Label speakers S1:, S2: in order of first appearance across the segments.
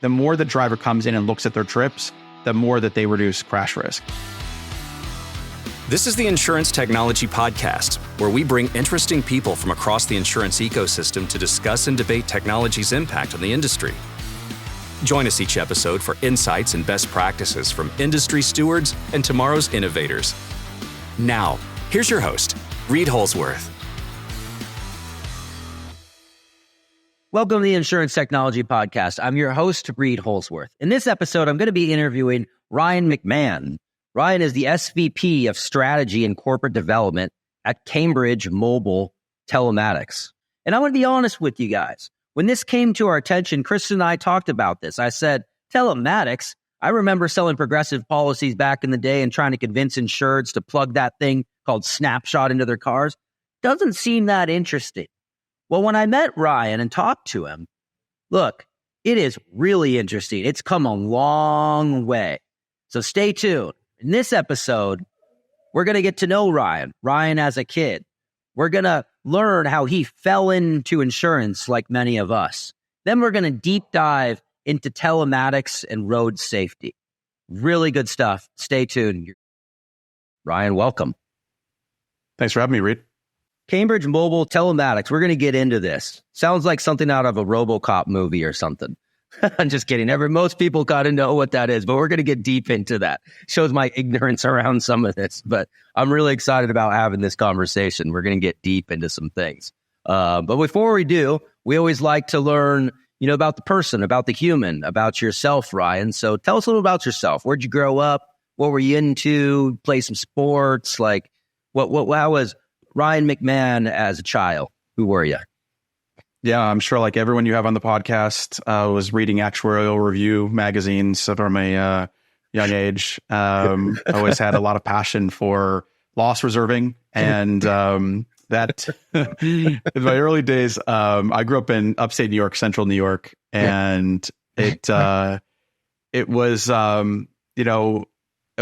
S1: the more the driver comes in and looks at their trips, the more that they reduce crash risk.
S2: This is the Insurance Technology Podcast, where we bring interesting people from across the insurance ecosystem to discuss and debate technology's impact on the industry. Join us each episode for insights and best practices from industry stewards and tomorrow's innovators. Now, here's your host, Reid Holzworth.
S3: Welcome to the Insurance Technology Podcast. I'm your host, Reid Holzworth. In this episode, I'm going to be interviewing Ryan McMahon. Ryan is the SVP of Strategy and Corporate Development at Cambridge Mobile Telematics. And I'm going to be honest with you guys. When this came to our attention, Kristen and I talked about this. I said, telematics? I remember selling Progressive policies back in the day and trying to convince insureds to plug that thing called Snapshot into their cars. Doesn't seem that interesting. Well, when I met Ryan and talked to him, look, it is really interesting. It's come a long way. So stay tuned. In this episode, we're going to get to know Ryan as a kid. We're going to learn how he fell into insurance like many of us. Then we're going to deep dive into telematics and road safety. Really good stuff. Stay tuned. Ryan, welcome.
S1: Thanks for having me, Reid.
S3: Cambridge Mobile Telematics. We're going to get into this. Sounds like something out of a RoboCop movie or something. I'm just kidding. Most people got to know what that is, but we're going to get deep into that. Shows my ignorance around some of this, but I'm really excited about having this conversation. We're going to get deep into some things. But before we do, we always like to learn, about the person, about the human, about yourself, Ryan. So tell us a little about yourself. Where'd you grow up? What were you into? Play some sports? Like, how was Ryan McMahon as a child? Who were you?
S1: Yeah, I'm sure like everyone you have on the podcast was reading actuarial review magazines from a young age. I always had a lot of passion for loss reserving. And that in my early days, I grew up in upstate New York, central New York. And it was, a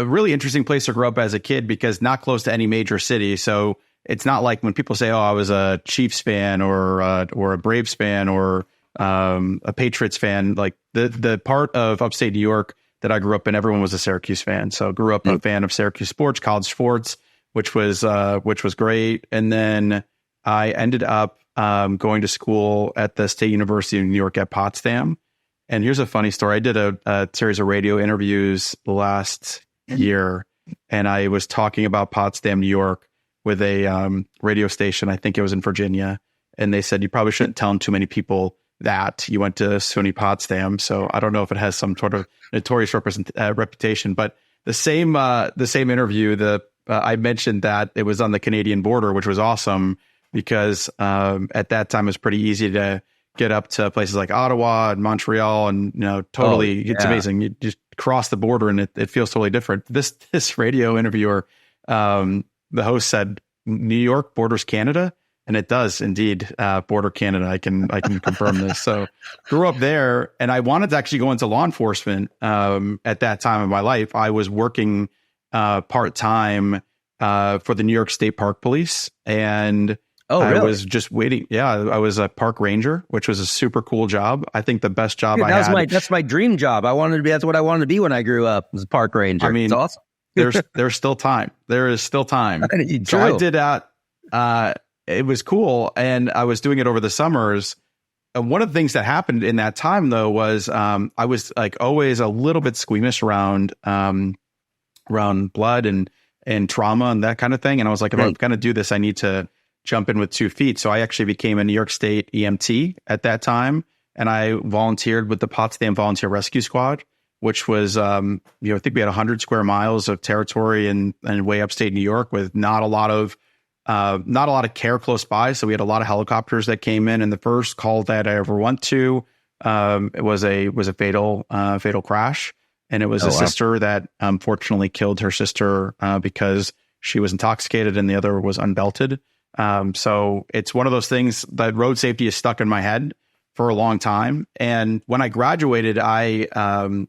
S1: really interesting place to grow up as a kid because not close to any major city. So it's not like when people say, "Oh, I was a Chiefs fan or a Braves fan or a Patriots fan." Like the part of upstate New York that I grew up in, everyone was a Syracuse fan. So grew up a fan of Syracuse sports, college sports, which was great. And then I ended up going to school at the State University of New York at Potsdam. And here's a funny story: I did a series of radio interviews last year, and I was talking about Potsdam, New York, with a radio station. I think it was in Virginia. And they said, you probably shouldn't tell too many people that you went to SUNY Potsdam. So I don't know if it has some sort of notorious reputation, but the same interview, I mentioned that it was on the Canadian border, which was awesome because at that time it was pretty easy to get up to places like Ottawa and Montreal and, it's amazing. You just cross the border and it feels totally different. This radio interviewer, the host said, New York borders Canada, and it does indeed border Canada. I can confirm this. So grew up there, and I wanted to actually go into law enforcement at that time of my life. I was working part-time for the New York State Park Police, and I was just waiting. Yeah, I was a park ranger, which was a super cool job. I think the best job I had.
S3: That's my dream job. That's what I wanted to be when I grew up, was a park ranger.
S1: I mean,
S3: it's awesome.
S1: There's still time. There is still time. So I did that. It was cool. And I was doing it over the summers. And one of the things that happened in that time though, was, I was like always a little bit squeamish around blood and trauma and that kind of thing. And I was like, if I'm going to do this, I need to jump in with 2 feet. So I actually became a New York State EMT at that time. And I volunteered with the Potsdam Volunteer Rescue Squad, which was, I think we had 100 square miles of territory and way upstate New York with not a lot of care close by. So we had a lot of helicopters that came in. And the first call that I ever went to, it was a fatal crash. And it was a sister that unfortunately killed her sister because she was intoxicated and the other was unbelted. So it's one of those things that road safety is stuck in my head for a long time. And when I graduated, I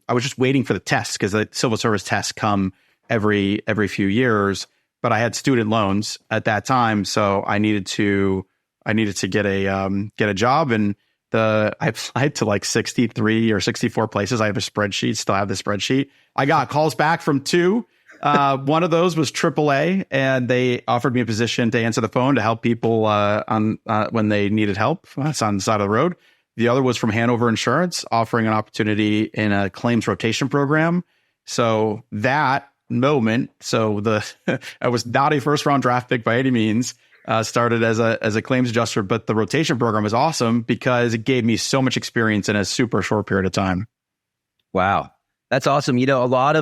S1: was just waiting for the tests because the civil service tests come every few years. But I had student loans at that time, so I needed to get a job. And I applied to like 63 or 64 places. I have a spreadsheet, still have the spreadsheet. I got calls back from 2. One of those was AAA, and they offered me a position to answer the phone to help people when they needed help. That's on the side of the road. The other was from Hanover Insurance, offering an opportunity in a claims rotation program. So that moment, I was not a first round draft pick by any means. Started as a claims adjuster, but the rotation program was awesome because it gave me so much experience in a super short period of time.
S3: Wow, that's awesome. A lot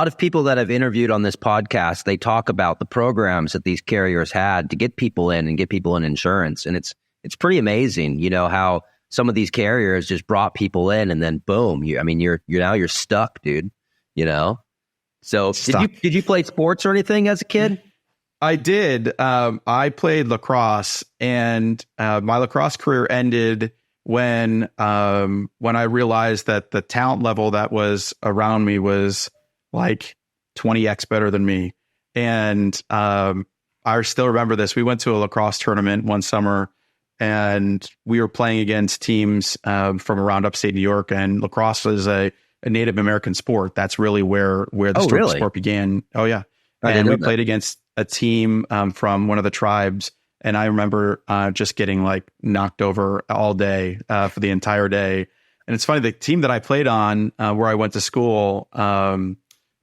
S3: of people that I've interviewed on this podcast, they talk about the programs that these carriers had to get people in and get people in insurance, and it's pretty amazing. How some of these carriers just brought people in, and then boom, you're stuck, dude. So did you play sports or anything as a kid?
S1: I did. I played lacrosse, and my lacrosse career ended when I realized that the talent level that was around me was like 20x better than me. And I still remember this. We went to a lacrosse tournament one summer, and we were playing against teams from around upstate New York. And lacrosse was a Native American sport. That's really where the sport began. Oh yeah. And we played against a team from one of the tribes. And I remember just getting like knocked over all day for the entire day. And it's funny, the team that I played on where I went to school,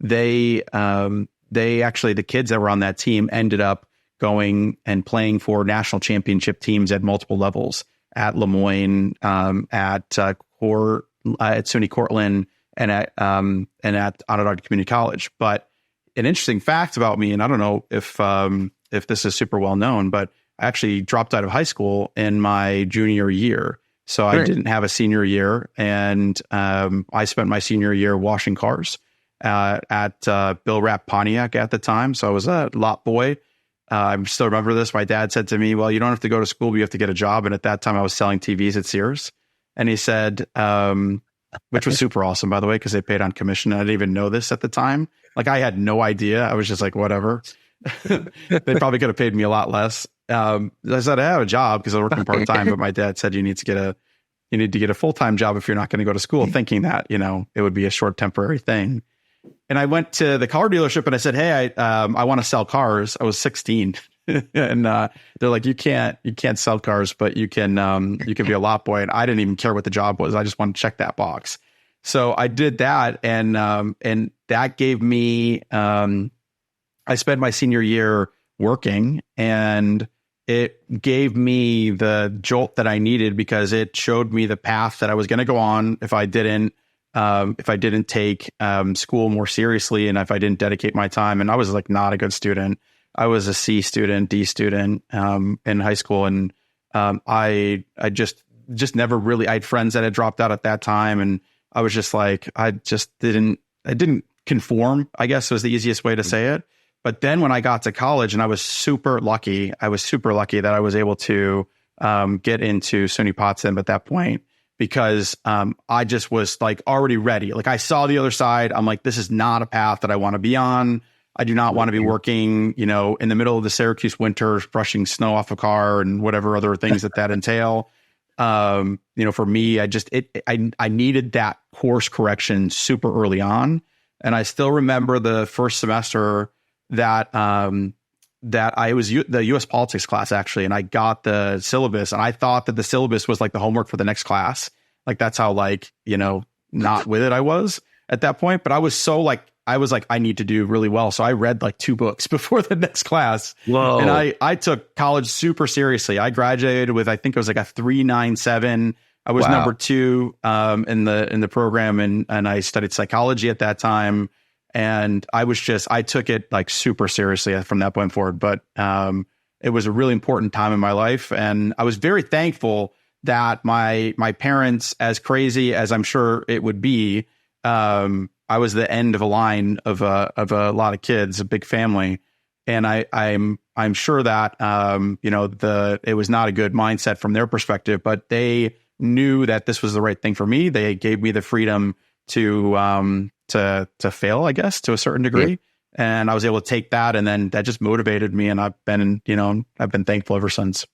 S1: they actually, the kids that were on that team ended up going and playing for national championship teams at multiple levels at Lemoyne, at SUNY Cortland, and at Onondaga Community College. But an interesting fact about me, and I don't know if this is super well known, but I actually dropped out of high school in my junior year. So I didn't have a senior year, and I spent my senior year washing cars at Bill Rapp Pontiac at the time. So I was a lot boy. I still remember this. My dad said to me, well, you don't have to go to school, but you have to get a job. And at that time I was selling TVs at Sears. And he said, which was super awesome, by the way, because they paid on commission. I didn't even know this at the time. Like, I had no idea. I was just like, whatever. They probably could have paid me a lot less. I said, I have a job because I was working part-time, but my dad said, you need to get a full-time job if you're not going to go to school, thinking that, it would be a short temporary thing. And I went to the car dealership and I said, hey, I want to sell cars. I was 16. And they're like, you can't sell cars, but you can be a lot boy. And I didn't even care what the job was. I just wanted to check that box. So I did that. And that gave me, I spent my senior year working, and it gave me the jolt that I needed because it showed me the path that I was going to go on if I didn't take school more seriously, and if I didn't dedicate my time. And I was like not a good student. I was a C student, D student in high school, and I just never really. I had friends that had dropped out at that time, and I was just like, I didn't conform, I guess was the easiest way to say it. But then when I got to college, and I was super lucky that I was able to get into SUNY Potsdam at that point, because I just was like already ready. Like, I saw the other side. I'm like, this is not a path that I want to be on. I do not want to be working, in the middle of the Syracuse winter, brushing snow off a car and whatever other things that entail. For me, I needed that course correction super early on. And I still remember the first semester that I was the U.S. politics class, actually, and I got the syllabus, and I thought that the syllabus was like the homework for the next class. Like, that's how not with it I was at that point. But I was I need to do really well. So I read like 2 books before the next class.
S3: Whoa.
S1: And I took college super seriously. I graduated with, I think it was like a 3.97. I was number 2 in the program, and I studied psychology at that time. And I took it like super seriously from that point forward. But it was a really important time in my life. And I was very thankful that my parents, as crazy as I'm sure it would be, I was the end of a line of a lot of kids, a big family. And I'm sure that, it was not a good mindset from their perspective, but they knew that this was the right thing for me. They gave me the freedom to fail, I guess, to a certain degree. Yeah. And I was able to take that, and then that just motivated me. And I've been thankful ever since.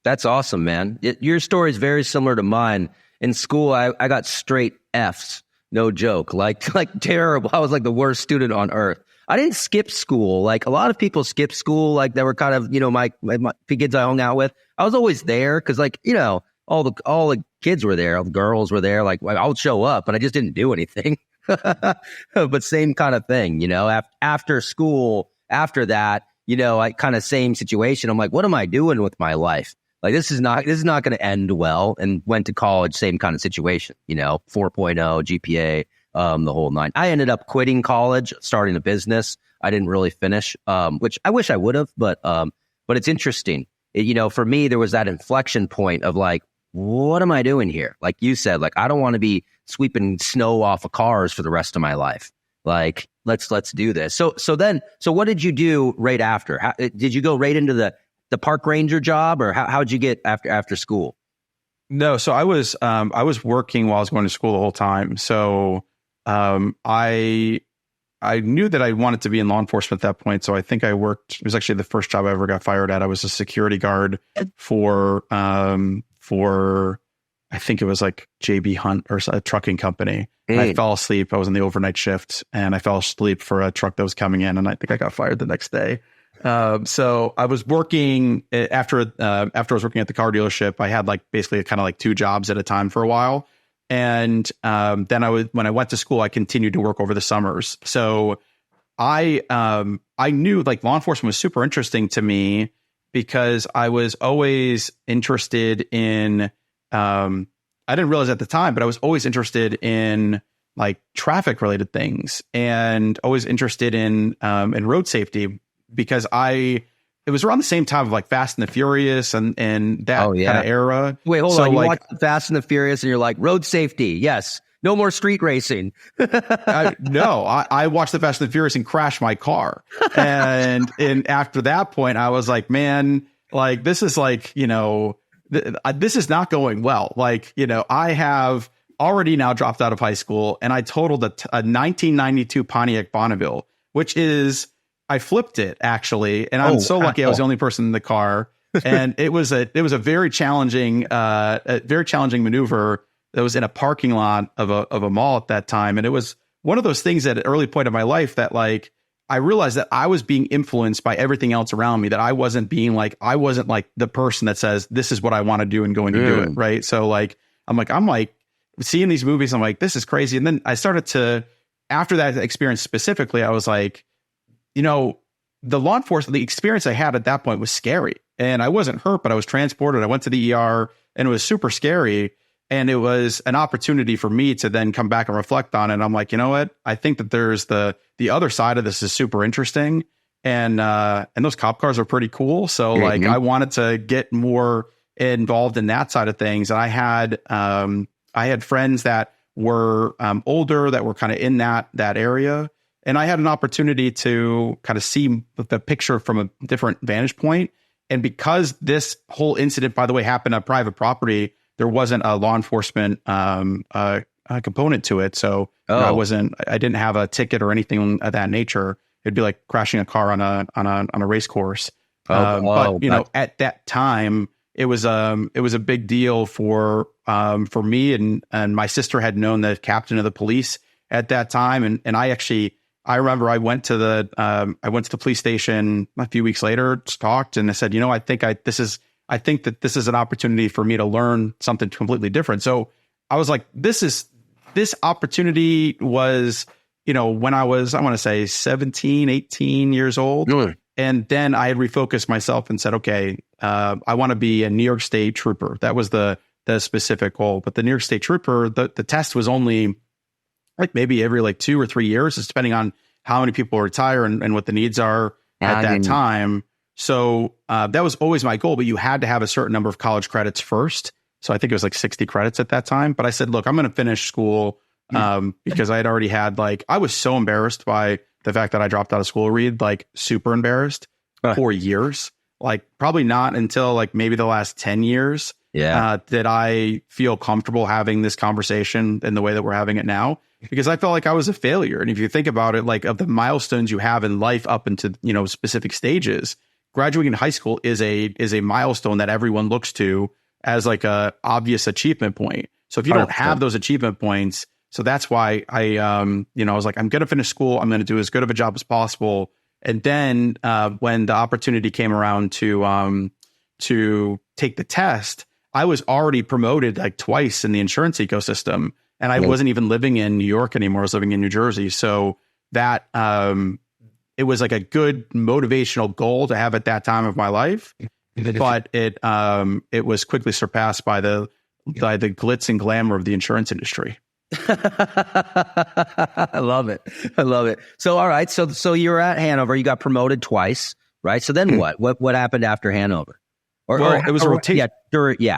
S3: That's awesome, man. Your story is very similar to mine. In school, I got straight Fs. No joke. Like terrible. I was like the worst student on earth. I didn't skip school. Like a lot of people skip school. Like they were kind of, my kids I hung out with. I was always there because all the kids were there. All the girls were there. Like I would show up, but I just didn't do anything. But same kind of thing, after school, after that, I kind of same situation. I'm like, what am I doing with my life? Like, this is not going to end well. And went to college, same kind of situation, 4.0 GPA, the whole nine. I ended up quitting college, starting a business. I didn't really finish, which I wish I would have, but it's interesting. For me, there was that inflection point of like, what am I doing here? Like you said, like, I don't want to be sweeping snow off of cars for the rest of my life. Like, let's do this. So what did you do right after? Did you go right into the park ranger job, or how'd you get after school?
S1: No, so I was working while I was going to school the whole time. So I knew that I wanted to be in law enforcement at that point. So I think I worked. It was actually the first job I ever got fired at. I was a security guard for I think it was like JB Hunt or a trucking company. And I fell asleep. I was on the overnight shift, and I fell asleep for a truck that was coming in, and I think I got fired the next day. So I was working after I was working at the car dealership. I had like basically kind of like two jobs at a time for a while. And then when I went to school, I continued to work over the summers. So I knew like law enforcement was super interesting to me because I was always interested in, I didn't realize at the time, but I was always interested in like traffic related things and always interested in road safety. Because it was around the same time of like Fast and the Furious and that kind of era.
S3: Wait, hold on. You watched Fast and the Furious and you're like, road safety. Yes. No more street racing.
S1: No, I watched the Fast and the Furious and crashed my car. And after that point, I was like, man, like, this is like, this is not going well. Like, I have already now dropped out of high school, and I totaled a 1992 Pontiac Bonneville, which is, I flipped it actually, and I'm so lucky I was the only person in the car. And it was a very challenging maneuver that was in a parking lot of a mall at that time. And it was one of those things at an early point of my life that like I realized that I was being influenced by everything else around me, that I wasn't like the person that says this is what I want to do and going to do it, right? So like I'm like seeing these movies, I'm like, this is crazy. And then I started to, after that experience specifically, I was like, the law enforcement, the experience I had at that point was scary, and I wasn't hurt, but I was transported. I went to the ER, and it was super scary. And it was an opportunity for me to then come back and reflect on it. And I'm like, you know what? I think that there's the other side of this is super interesting. And those cop cars are pretty cool. So like, I wanted to get more involved in that side of things. And I had friends that were older that were kind of in that area. And I had an opportunity to kind of see the picture from a different vantage point. And because this whole incident, by the way, happened on private property, there wasn't a law enforcement component to it. So I didn't have a ticket or anything of that nature. It'd be like crashing a car on a race course. But at that time, it was a big deal for me, and my sister had known the captain of the police at that time. And I remember I went to the police station a few weeks later, talked, and I said, I think that this is an opportunity for me to learn something completely different. So I was like, this opportunity was, when I was, I want to say 17, 18 years old.
S3: Really?
S1: And then I had refocused myself and said, okay, I want to be a New York State trooper. That was the specific goal. But the New York State trooper, the test was only like maybe every like 2 or 3 years, depending on how many people retire and what the needs are at that time. So that was always my goal, but you had to have a certain number of college credits first. So I think it was like 60 credits at that time. But I said, look, I'm going to finish school because I had already had I was so embarrassed by the fact that I dropped out of school, Reid, like super embarrassed for years, like probably not until like maybe the last 10 years that I feel comfortable having this conversation in the way that we're having it now, because I felt like I was a failure. And if you think about it, like of the milestones you have in life up into, specific stages, graduating high school is a milestone that everyone looks to as like a obvious achievement point. So if you don't have those achievement points, so that's why I was like, I'm going to finish school. I'm going to do as good of a job as possible. And then when the opportunity came around to take the test, I was already promoted like twice in the insurance ecosystem, and I wasn't even living in New York anymore. I was living in New Jersey. So that it was like a good motivational goal to have at that time of my life, but it was quickly surpassed by the glitz and glamour of the insurance industry.
S3: I love it. So, all right. So you were at Hanover, you got promoted twice, right? So then what happened after Hanover?
S1: It was a rotation.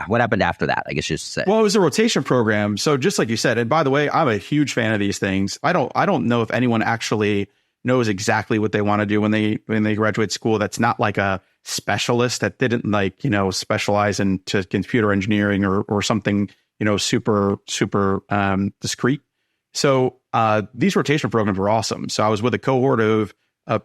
S3: What happened after that? I guess you should say.
S1: Well, it was a rotation program. So just like you said, and by the way, I'm a huge fan of these things. I don't know if anyone actually knows exactly what they want to do when they graduate school. That's not like a specialist that didn't specialize into computer engineering or something, super discrete. So these rotation programs were awesome. So I was with a cohort of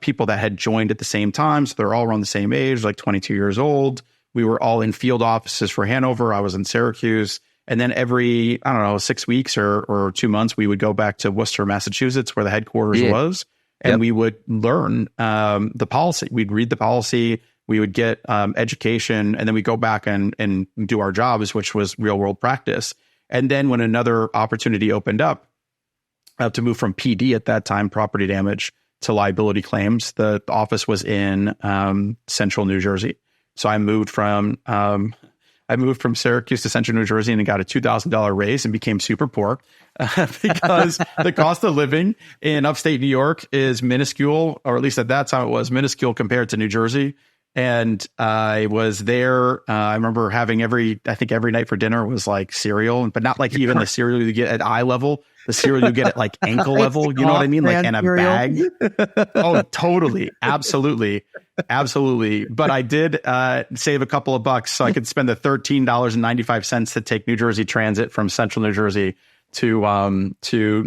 S1: people that had joined at the same time. So they're all around the same age, like 22 years old. We were all in field offices for Hanover. I was in Syracuse. And then every, 6 weeks or 2 months, we would go back to Worcester, Massachusetts, where the headquarters was. And we would learn the policy. We'd read the policy. We would get education. And then we go back and do our jobs, which was real world practice. And then when another opportunity opened up to move from PD at that time, property damage, to liability claims, the office was in central New Jersey. So I moved from Syracuse to central New Jersey and got a $2,000 raise and became super poor because the cost of living in upstate New York is minuscule, or at least at that time it was minuscule compared to New Jersey. And I was there. I remember having every night for dinner was like cereal, but not like even the cereal you get at eye level. The cereal you get at like ankle level, you know what I mean? Like in a bag. Oh, totally. Absolutely. But I did save a couple of bucks so I could spend the $13.95 to take New Jersey Transit from central New Jersey to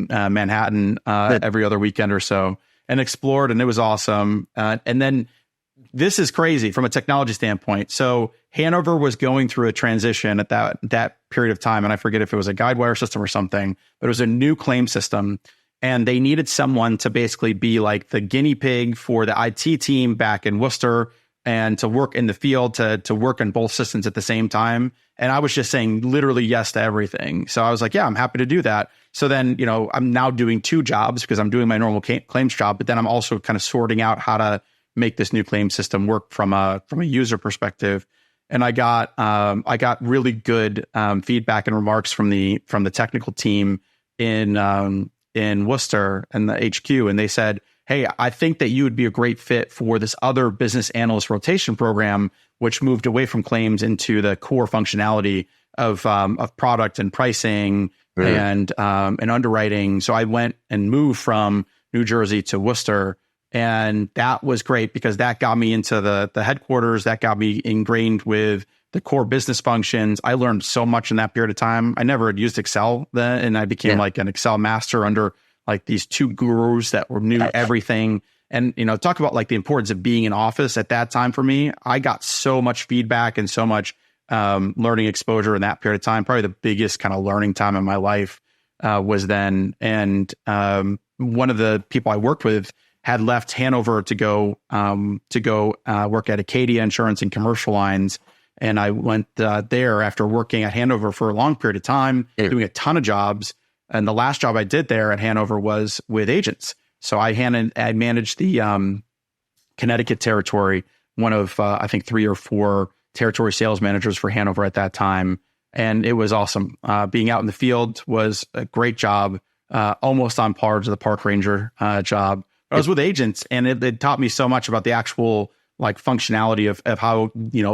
S1: Manhattan every other weekend or so, and explored. And it was awesome. And then this is crazy from a technology standpoint. So Hanover was going through a transition at that period of time. And I forget if it was a guidewire system or something, but it was a new claim system. And they needed someone to basically be like the guinea pig for the IT team back in Worcester and to work in the field, to work on both systems at the same time. And I was just saying literally yes to everything. So I was like, yeah, I'm happy to do that. So then, I'm now doing two jobs because I'm doing my normal claims job, but then I'm also kind of sorting out how to make this new claim system work from a user perspective. And I got really good feedback and remarks from the technical team in Worcester and the HQ. And they said, hey, I think that you would be a great fit for this other business analyst rotation program, which moved away from claims into the core functionality of product and pricing and underwriting. So I went and moved from New Jersey to Worcester. And that was great because that got me into the headquarters. That got me ingrained with the core business functions. I learned so much in that period of time. I never had used Excel then, and I became like an Excel master under like these two gurus that knew everything. And, talk about like the importance of being in office at that time for me. I got so much feedback and so much learning exposure in that period of time. Probably the biggest kind of learning time in my life was then. And one of the people I worked with had left Hanover to go work at Acadia Insurance and Commercial Lines. And I went there after working at Hanover for a long period of time, doing a ton of jobs. And the last job I did there at Hanover was with agents. So I managed the Connecticut territory, one of, I think, 3 or 4 territory sales managers for Hanover at that time. And it was awesome. Being out in the field was a great job, almost on par to the park ranger job. I was with agents, and it taught me so much about the actual like functionality of how,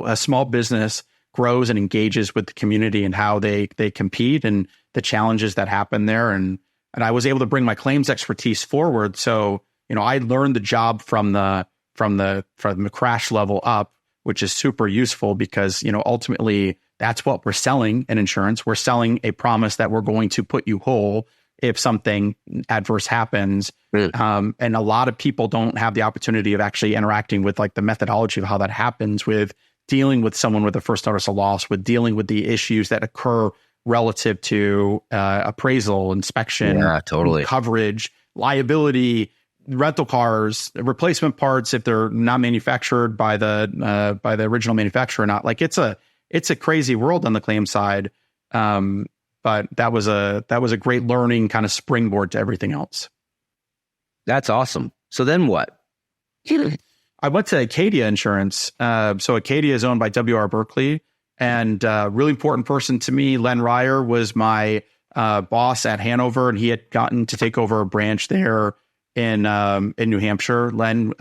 S1: a small business grows and engages with the community and how they compete and the challenges that happen there. And I was able to bring my claims expertise forward. So, I learned the job from the crash level up, which is super useful because, ultimately that's what we're selling in insurance. We're selling a promise that we're going to put you whole. if something adverse happens. And a lot of people don't have the opportunity of actually interacting with like the methodology of how that happens, with dealing with someone with a first notice of loss, with dealing with the issues that occur relative to appraisal, inspection, coverage, liability, rental cars, replacement parts if they're not manufactured by the original manufacturer or not. Like it's a crazy world on the claim side. But that was a great learning kind of springboard to everything else.
S3: That's awesome. So then what?
S1: I went to Acadia Insurance. So Acadia is owned by W.R. Berkley, and a really important person to me, Len Ryer, was my boss at Hanover, and he had gotten to take over a branch there in New Hampshire. Len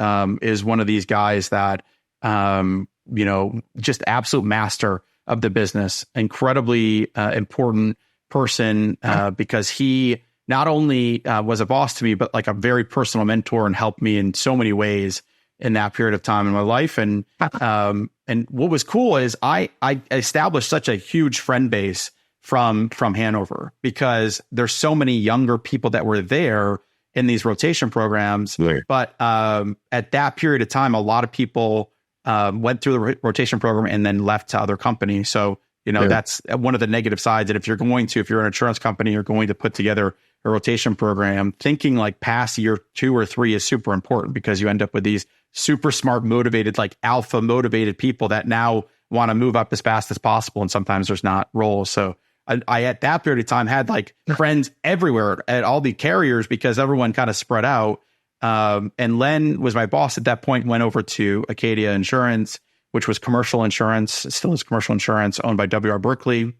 S1: is one of these guys that, just absolute master of the business, incredibly important person because he not only was a boss to me, but like a very personal mentor and helped me in so many ways in that period of time in my life. And what was cool is I established such a huge friend base from Hanover, because there's so many younger people that were there in these rotation programs. Right. But at that period of time, a lot of people went through the rotation program and then left to other companies. So, that's one of the negative sides. And if you're an insurance company, you're going to put together a rotation program, thinking like past year 2 or 3 is super important, because you end up with these super smart, motivated, like alpha motivated people that now want to move up as fast as possible. And sometimes there's not roles. So I at that period of time had like friends everywhere at all the carriers, because everyone kind of spread out. And Len was my boss at that point, went over to Acadia Insurance, which was commercial insurance, still is commercial insurance, owned by W.R. Berkley.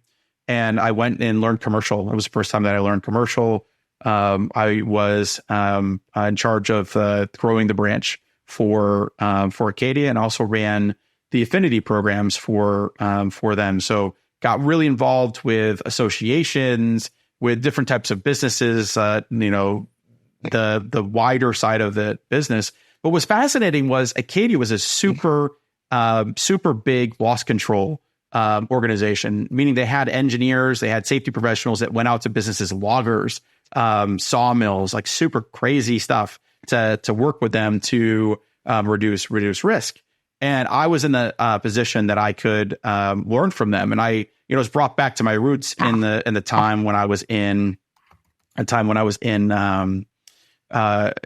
S1: And I went and learned commercial. It was the first time that I learned commercial. I was in charge of growing the branch for Acadia, and also ran the affinity programs for them. So got really involved with associations, with different types of businesses, the wider side of the business. What was fascinating was Acadia was a super big loss control organization, meaning they had engineers, they had safety professionals that went out to businesses, loggers, sawmills, like super crazy stuff to work with them to reduce risk. And I was in the position that I could learn from them, and I was brought back to my roots in the time when I was in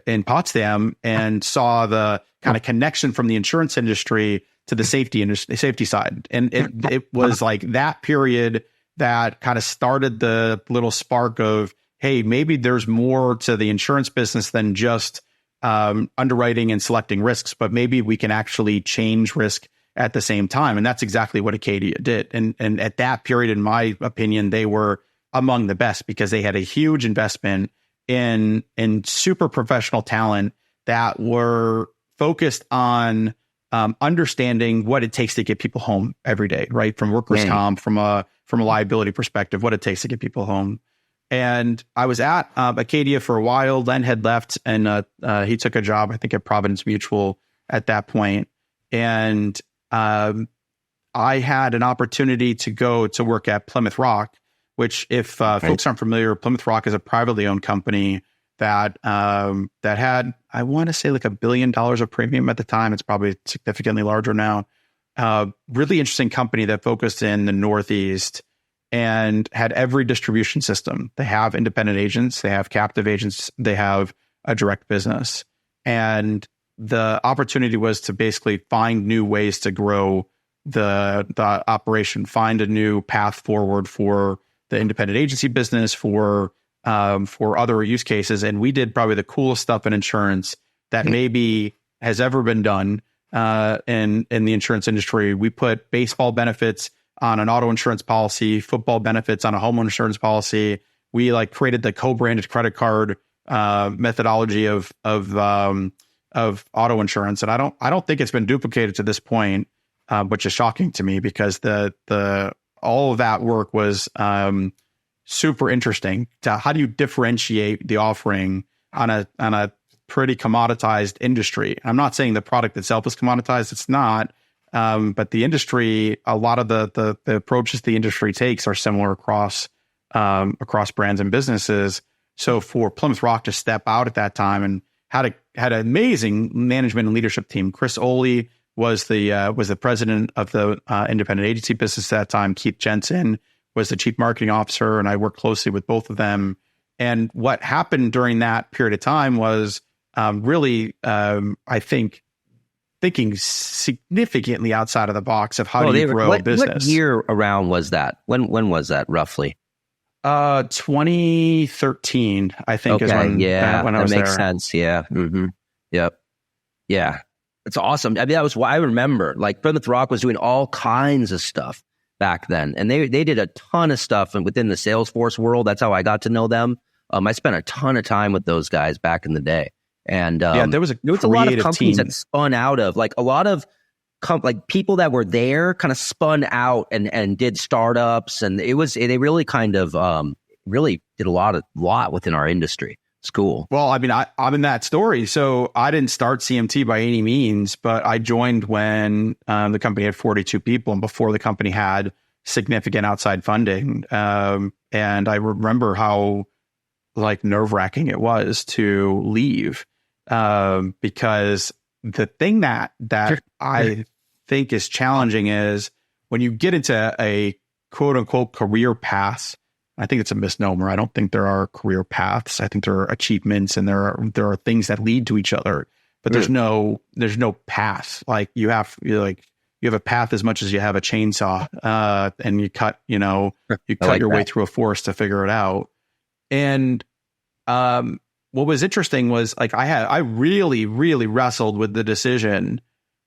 S1: in Potsdam, and saw the kind of connection from the insurance industry to the safety side. And it was like that period that kind of started the little spark of, hey, maybe there's more to the insurance business than just underwriting and selecting risks, but maybe we can actually change risk at the same time. And that's exactly what Acadia did. And at that period, in my opinion, they were among the best, because they had a huge investment in super professional talent that were focused on understanding what it takes to get people home every day, right? From workers' comp, from a liability perspective, what it takes to get people home. And I was at Acadia for a while. Len had left, and he took a job, I think, at Providence Mutual at that point. And I had an opportunity to go to work at Plymouth Rock, which, if folks aren't familiar, Plymouth Rock is a privately owned company that had, I want to say, like $1 billion of premium at the time. It's probably significantly larger now. Really interesting company that focused in the Northeast and had every distribution system. They have independent agents, they have captive agents, they have a direct business. And the opportunity was to basically find new ways to grow the operation, find a new path forward for the independent agency business, for other use cases. And we did probably the coolest stuff in insurance that maybe has ever been done in the insurance industry. We put baseball benefits on an auto insurance policy, football benefits on a home insurance policy. We created the co-branded credit card methodology of auto insurance. And I don't think it's been duplicated to this point, which is shocking to me, because all of that work was super interesting. To how do you differentiate the offering on a pretty commoditized industry? I'm not saying the product itself is commoditized; it's not. But the industry, a lot of the approaches the industry takes are similar across brands and businesses. So for Plymouth Rock to step out at that time and had an amazing management and leadership team. Chris Oley was the president of the independent agency business at that time. Keith Jensen was the chief marketing officer, and I worked closely with both of them. And what happened during that period of time was really, I think, thinking significantly outside of the box of how do you grow a business.
S3: What year around was that? When was that roughly?
S1: 2013, I think, is when I was there. That makes
S3: sense. Yeah. Mm-hmm. Yep. Yeah. It's awesome. I mean, that was why I remember, like, Plymouth Rock was doing all kinds of stuff back then. And they did a ton of stuff within the Salesforce world. That's how I got to know them. I spent a ton of time with those guys back in the day. And
S1: there was a
S3: lot of companies
S1: team
S3: that spun out of, like, a lot of people that were there kind of spun out and did startups, and they really kind of really did a lot within our industry. It's cool.
S1: Well, I mean, I'm in that story, so I didn't start CMT by any means, but I joined when the company had 42 people, and before the company had significant outside funding. And I remember how like nerve-wracking it was to leave, because the thing that I think is challenging is when you get into a quote unquote career path. I think it's a misnomer. I don't think there are career paths. I think there are achievements, and there are things that lead to each other. But there's no path. Like you have a path as much as you have a chainsaw, and you cut your way through a forest to figure it out. And what was interesting was like I really, really wrestled with the decision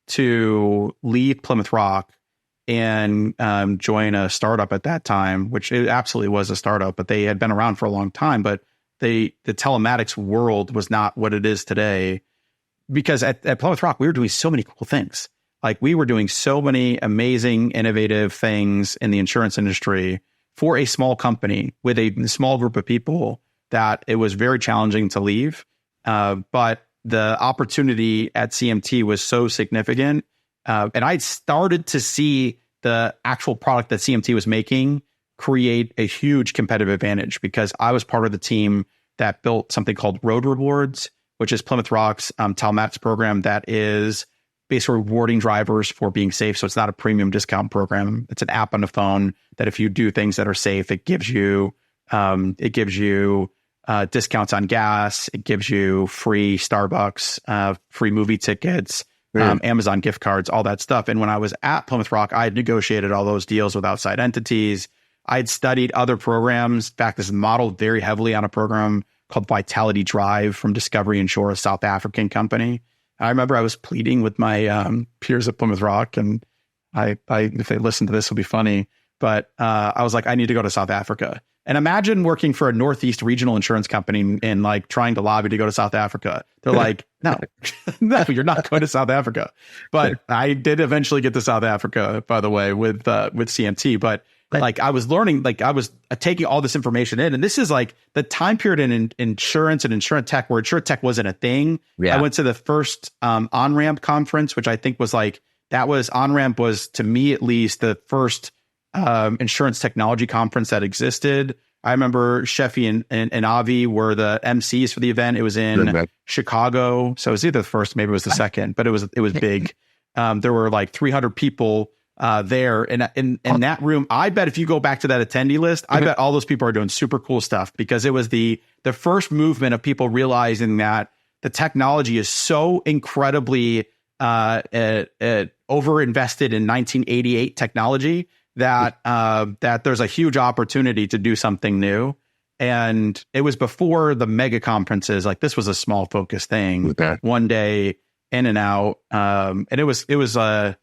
S1: to leave Plymouth Rock and join a startup at that time, which it absolutely was a startup, but they had been around for a long time. But the telematics world was not what it is today, because at Plymouth Rock, we were doing so many cool things. Like we were doing so many amazing, innovative things in the insurance industry for a small company with a small group of people that it was very challenging to leave. But the opportunity at CMT was so significant. And I started to see the actual product that CMT was making create a huge competitive advantage, because I was part of the team that built something called Road Rewards, which is Plymouth Rock's telematics program that is basically rewarding drivers for being safe. So it's not a premium discount program. It's an app on the phone that if you do things that are safe, it gives you discounts on gas. It gives you free Starbucks, free movie tickets, Amazon gift cards, all that stuff. And when I was at Plymouth Rock, I had negotiated all those deals with outside entities. I had studied other programs. In fact, this is modeled very heavily on a program called Vitality Drive from Discovery Insure, a South African company. I remember I was pleading with my peers at Plymouth Rock, and I if they listen to this, it'll be funny. But I was like, I need to go to South Africa. And imagine working for a Northeast regional insurance company and like trying to lobby to go to South Africa. They're like, no, you're not going to South Africa. But I did eventually get to South Africa, by the way, with CMT. But like I was learning, like I was taking all this information in. And this is like the time period in insurance and insurance tech where insurance tech wasn't a thing. Yeah. I went to the first on-ramp conference, which I think was like, on-ramp was, to me at least, the first insurance technology conference that existed. I remember Sheffy and Avi were the MCs for the event. It was in Chicago. So it was either the first, maybe it was the second, but it was big. There were like 300 people there in that room. I bet if you go back to that attendee list, I bet all those people are doing super cool stuff, because it was the first movement of people realizing that the technology is so incredibly over-invested in 1988 technology that there's a huge opportunity to do something new. And it was before the mega conferences. Like this was a small focused thing, one day in and out. And it was a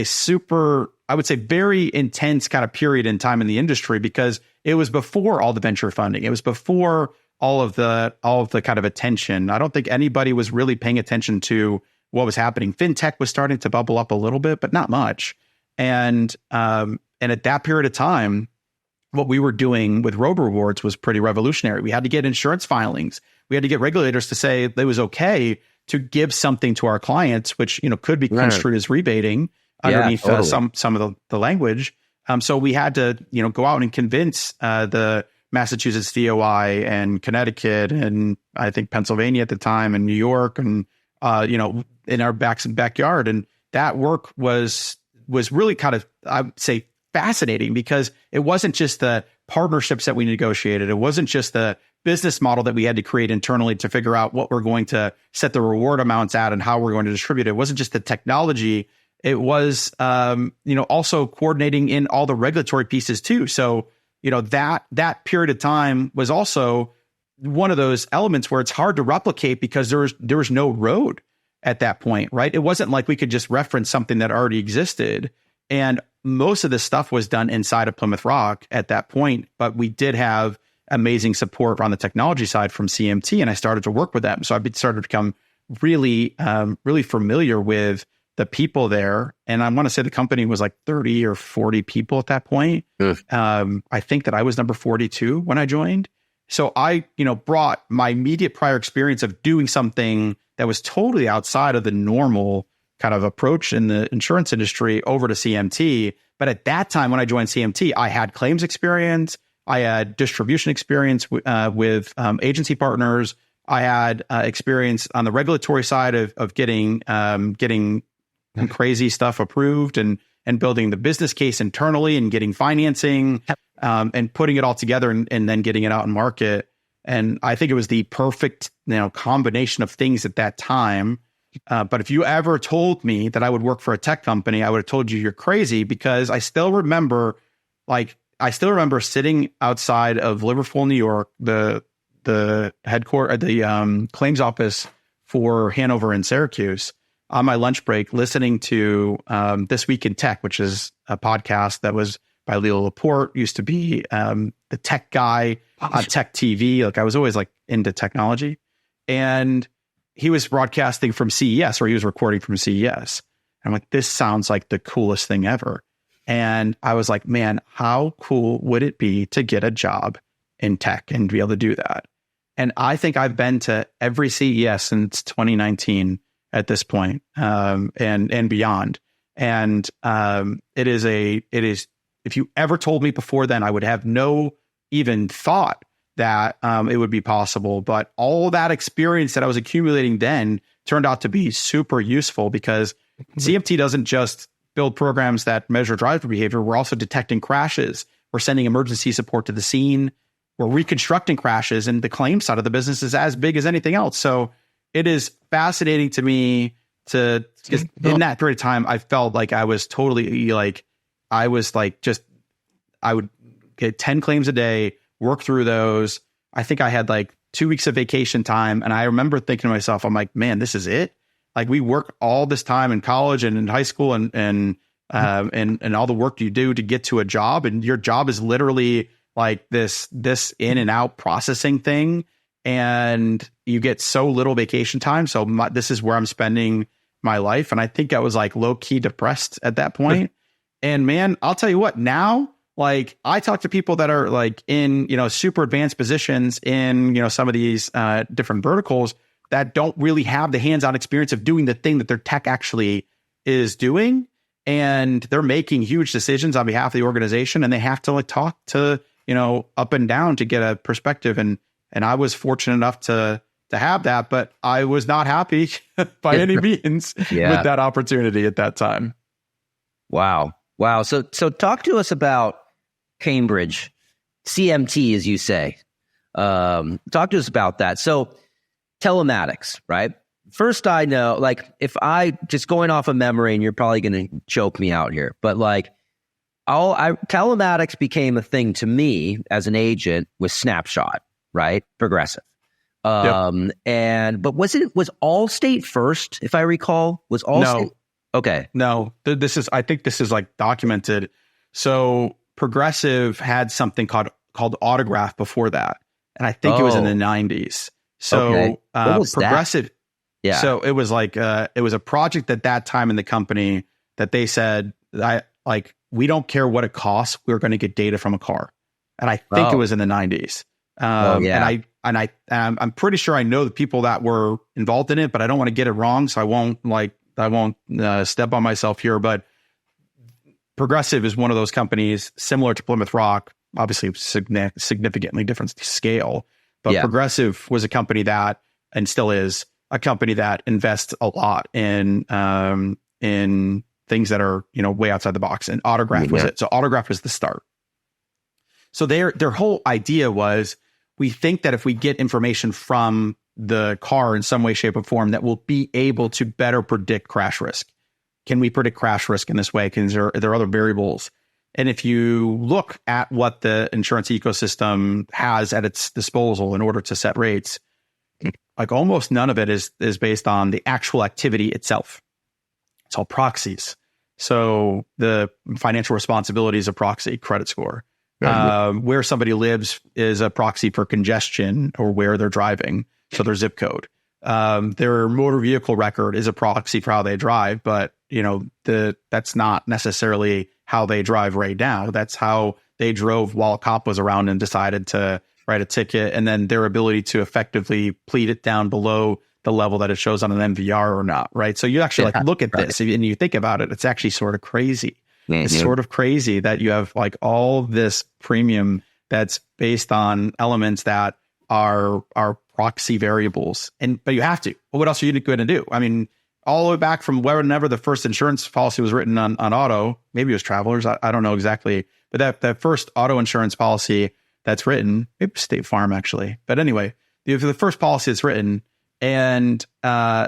S1: super, I would say, very intense kind of period in time in the industry, because it was before all the venture funding. It was before all of the kind of attention. I don't think anybody was really paying attention to what was happening. FinTech was starting to bubble up a little bit, but not much. And at that period of time, what we were doing with Road Rewards was pretty revolutionary. We had to get insurance filings. We had to get regulators to say it was okay to give something to our clients, which could be construed as rebating underneath some of the language. So we had to go out and convince the Massachusetts DOI and Connecticut and I think Pennsylvania at the time and New York and, in our backyard. And that work was really kind of, I would say, fascinating because it wasn't just the partnerships that we negotiated. It wasn't just the business model that we had to create internally to figure out what we're going to set the reward amounts at and how we're going to distribute it. It wasn't just the technology. It was, also coordinating in all the regulatory pieces too. So, that period of time was also one of those elements where it's hard to replicate because there was no road at that point, right? It wasn't like we could just reference something that already existed. And most of this stuff was done inside of Plymouth Rock at that point, but we did have amazing support on the technology side from CMT, and I started to work with them. So I started to become really, really familiar with the people there. And I want to say the company was like 30 or 40 people at that point. I think that I was number 42 when I joined. So I, brought my immediate prior experience of doing something that was totally outside of the normal kind of approach in the insurance industry over to CMT. But at that time, when I joined CMT, I had claims experience. I had distribution experience with agency partners. I had experience on the regulatory side of getting crazy stuff approved and building the business case internally and getting financing and putting it all together and then getting it out in market. And I think it was the perfect combination of things at that time. But if you ever told me that I would work for a tech company, I would have told you you're crazy because I still remember sitting outside of Liverpool, New York, the headquarters, the claims office for Hanover and Syracuse on my lunch break, listening to This Week in Tech, which is a podcast that was by Leo Laporte, used to be the tech guy on Tech TV. Like I was always like into technology. And he was broadcasting from CES, or he was recording from CES. And I'm like, this sounds like the coolest thing ever. And I was like, man, how cool would it be to get a job in tech and be able to do that? And I think I've been to every CES since 2019 at this point, and beyond. And it is, if you ever told me before then, I would have no even thought that it would be possible. But all that experience that I was accumulating then turned out to be super useful because CMT doesn't just build programs that measure driver behavior. We're also detecting crashes. We're sending emergency support to the scene. We're reconstructing crashes, and the claim side of the business is as big as anything else. So it is fascinating to me because in that period of time, I felt like I was totally I would get 10 claims a day, work through those. I think I had like 2 weeks of vacation time. And I remember thinking to myself, I'm like, man, this is it. Like we work all this time in college and in high school and all the work you do to get to a job. And your job is literally like this in and out processing thing. And you get so little vacation time. So this is where I'm spending my life. And I think I was like low key depressed at that point. And man, I'll tell you what, now, like I talk to people that are like in, super advanced positions in, some of these different verticals that don't really have the hands-on experience of doing the thing that their tech actually is doing. And they're making huge decisions on behalf of the organization, and they have to like talk to, up and down to get a perspective. And I was fortunate enough to have that, but I was not happy by any means with that opportunity at that time.
S3: Wow. So talk to us about Cambridge, CMT, as you say. Talk to us about that. So telematics, right? First, I know, like, if I just going off of memory, and you're probably going to choke me out here, but like, telematics became a thing to me as an agent with Snapshot, right? Progressive. But was Allstate first, if I recall? Was Allstate?
S1: No.
S3: Okay.
S1: No, I think this is like documented. So Progressive had something called Autograph before that. And I think it was in the 90s. So
S3: what was
S1: Progressive.
S3: That? Yeah.
S1: So it was like, it was a project at that time in the company that they said, we don't care what it costs. We're going to get data from a car. And I think it was in the 90s. And I'm pretty sure I know the people that were involved in it, but I don't want to get it wrong. So I won't step on myself here, but Progressive is one of those companies similar to Plymouth Rock obviously significantly different scale. But Progressive was a company that, and still is, a company that invests a lot in things that are, way outside the box. And Autograph was it. So Autograph was the start. So their whole idea was, we think that if we get information from the car in some way, shape, or form, that we'll be able to better predict crash risk. Can we predict crash risk in this way? Are there other variables? And if you look at what the insurance ecosystem has at its disposal in order to set rates, like almost none of it is based on the actual activity itself. It's all proxies. So the financial responsibility is a proxy, credit score. Where somebody lives is a proxy for congestion or where they're driving. So their zip code. Their motor vehicle record is a proxy for how they drive, but that's not necessarily how they drive right now. That's how they drove while a cop was around and decided to write a ticket, and then their ability to effectively plead it down below the level that it shows on an MVR or not, right? So you actually look at this and you think about it, it's actually sort of crazy. It's sort of crazy that you have like all this premium that's based on elements that are proxy variables. But you have to. Well, what else are you going to do? I mean, all the way back from whenever the first insurance policy was written on auto, maybe it was Travelers, I don't know exactly, but that first auto insurance policy that's written, maybe State Farm actually. But anyway, the first policy that's written, and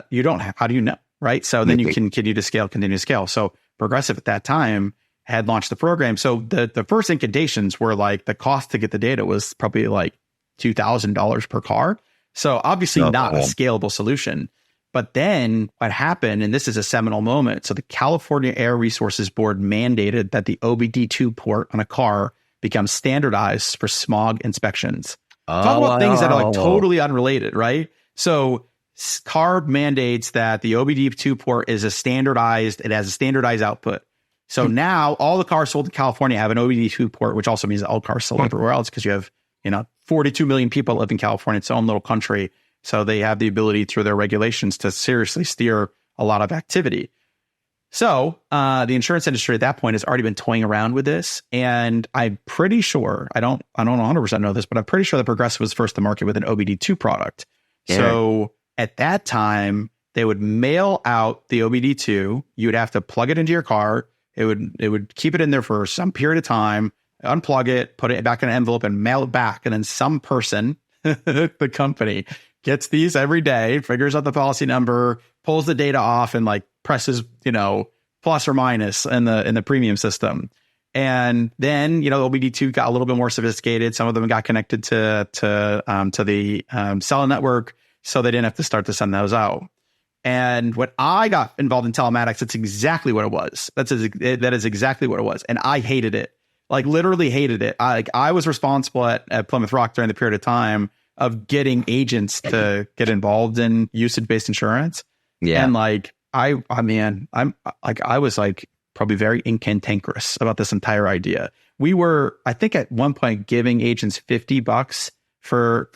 S1: you don't have, how do you know, right? So then you can continue to scale. So Progressive at that time had launched the program. So the first incantations were like the cost to get the data was probably like $2,000 per car. So obviously not a scalable solution. But then what happened, and this is a seminal moment. So the California Air Resources Board mandated that the OBD2 port on a car become standardized for smog inspections. Talk about things that are like totally unrelated, right? So CARB mandates that the OBD2 port it has a standardized output. So now all the cars sold in California have an OBD2 port, which also means that all cars sold everywhere else, because you have 42 million people live in California, its own little country. So they have the ability through their regulations to seriously steer a lot of activity. So the insurance industry at that point has already been toying around with this. And I'm pretty sure, I don't 100% know this, but I'm pretty sure that Progressive was first to market with an OBD2 product. Yeah. So at that time, they would mail out the OBD2. You would have to plug it into your car. It would keep it in there for some period of time, unplug it, put it back in an envelope and mail it back. And then some person, the company, gets these every day, figures out the policy number, pulls the data off and like presses, plus or minus in the premium system. And then, OBD2 got a little bit more sophisticated. Some of them got connected to the cell network, so they didn't have to start to send those out. And when I got involved in telematics, it's exactly what it was. That is exactly what it was. And I hated it, like literally hated it. I was responsible at Plymouth Rock during the period of time of getting agents to get involved in usage-based insurance. Yeah. And I was like probably very incantankerous about this entire idea. We were, I think at one point, giving agents $50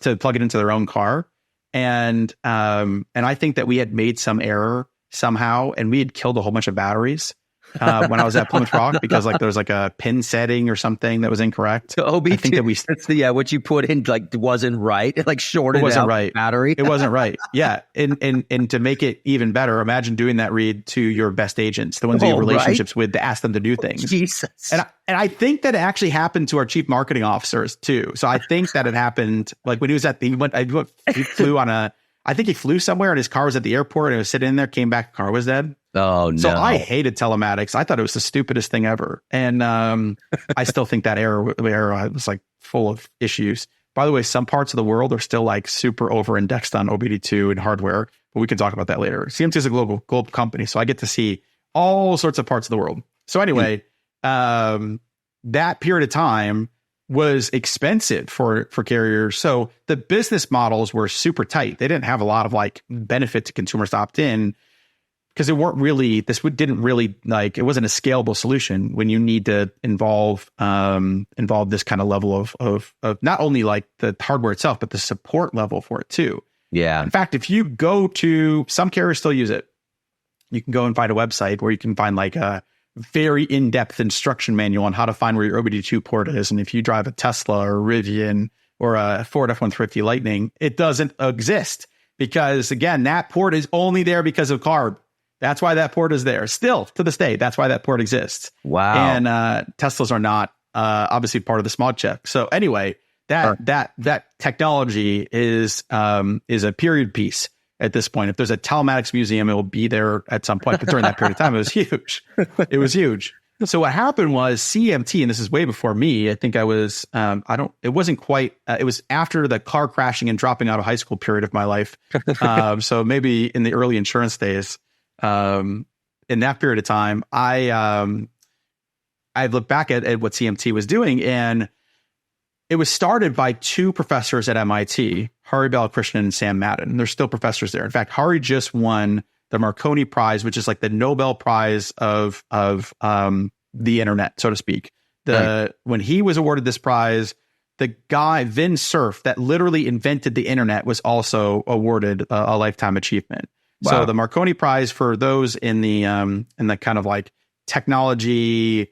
S1: to plug it into their own car. And I think that we had made some error somehow, and we had killed a whole bunch of batteries when I was at Plymouth Rock, because there was like a pin setting or something that was incorrect. So
S3: OB2, I think that that's what you put in wasn't right. It shorted out the battery.
S1: It wasn't right. Yeah. And to make it even better, imagine doing that, Reid, to your best agents, the ones you have relationships with, to ask them to do things.
S3: Jesus.
S1: And I think that it actually happened to our chief marketing officers too. So I think that it happened when he was he flew on I think he flew somewhere and his car was at the airport and he was sitting in there, came back, car was dead.
S3: Oh, no.
S1: So I hated telematics. I thought it was the stupidest thing ever. And I still think that era was full of issues. By the way, some parts of the world are still super over-indexed on OBD2 and hardware, but we can talk about that later. CMT is a global company, so I get to see all sorts of parts of the world. So anyway, that period of time was expensive for carriers. So the business models were super tight. They didn't have a lot of benefit to consumers to opt in, because it wasn't a scalable solution when you need to involve this kind of level of not only the hardware itself, but the support level for it too.
S3: Yeah.
S1: In fact, if you go to, some carriers still use it. You can go and find a website where you can find very in-depth instruction manual on how to find where your OBD2 port is. And if you drive a Tesla or a Rivian or a Ford F-150 Lightning, it doesn't exist because, again, that port is only there because of CARB. That's why that port is there. Still, to this day, that's why that port exists.
S3: Wow.
S1: And Teslas are not obviously part of the smog check. So anyway, that technology is a period piece at this point. If there's a telematics museum, it will be there at some point. But during that period of time, it was huge. It was huge. So what happened was CMT, and this is way before me. I think I was, it wasn't quite, it was after the car crashing and dropping out of high school period of my life. So maybe in the early insurance days, in that period of time, I looked back at what CMT was doing, and it was started by two professors at MIT, Hari Balakrishnan and Sam Madden. They're still professors there. In fact, Hari just won the Marconi Prize, which is like the Nobel Prize of the internet, so to speak. When he was awarded this prize, the guy, Vin Cerf, that literally invented the internet, was also awarded a lifetime achievement. Wow. So the Marconi Prize, for those in the kind of like technology,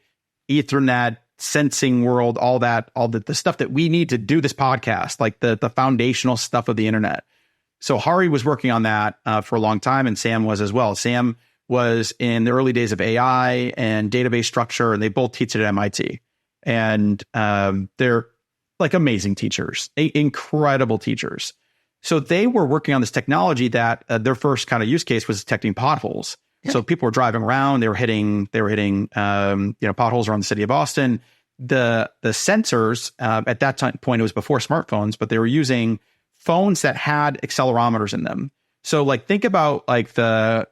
S1: Ethernet, sensing world, all the stuff that we need to do this podcast, like the foundational stuff of the internet. So Hari was working on that for a long time, and Sam was as well. Sam was in the early days of AI and database structure, and they both teach it at MIT. And they're like amazing teachers, incredible teachers. So they were working on this technology that their first kind of use case was detecting potholes. So people were driving around, they were hitting potholes around the city of Boston. The sensors at that point, it was before smartphones, but they were using phones that had accelerometers in them. So like think about like the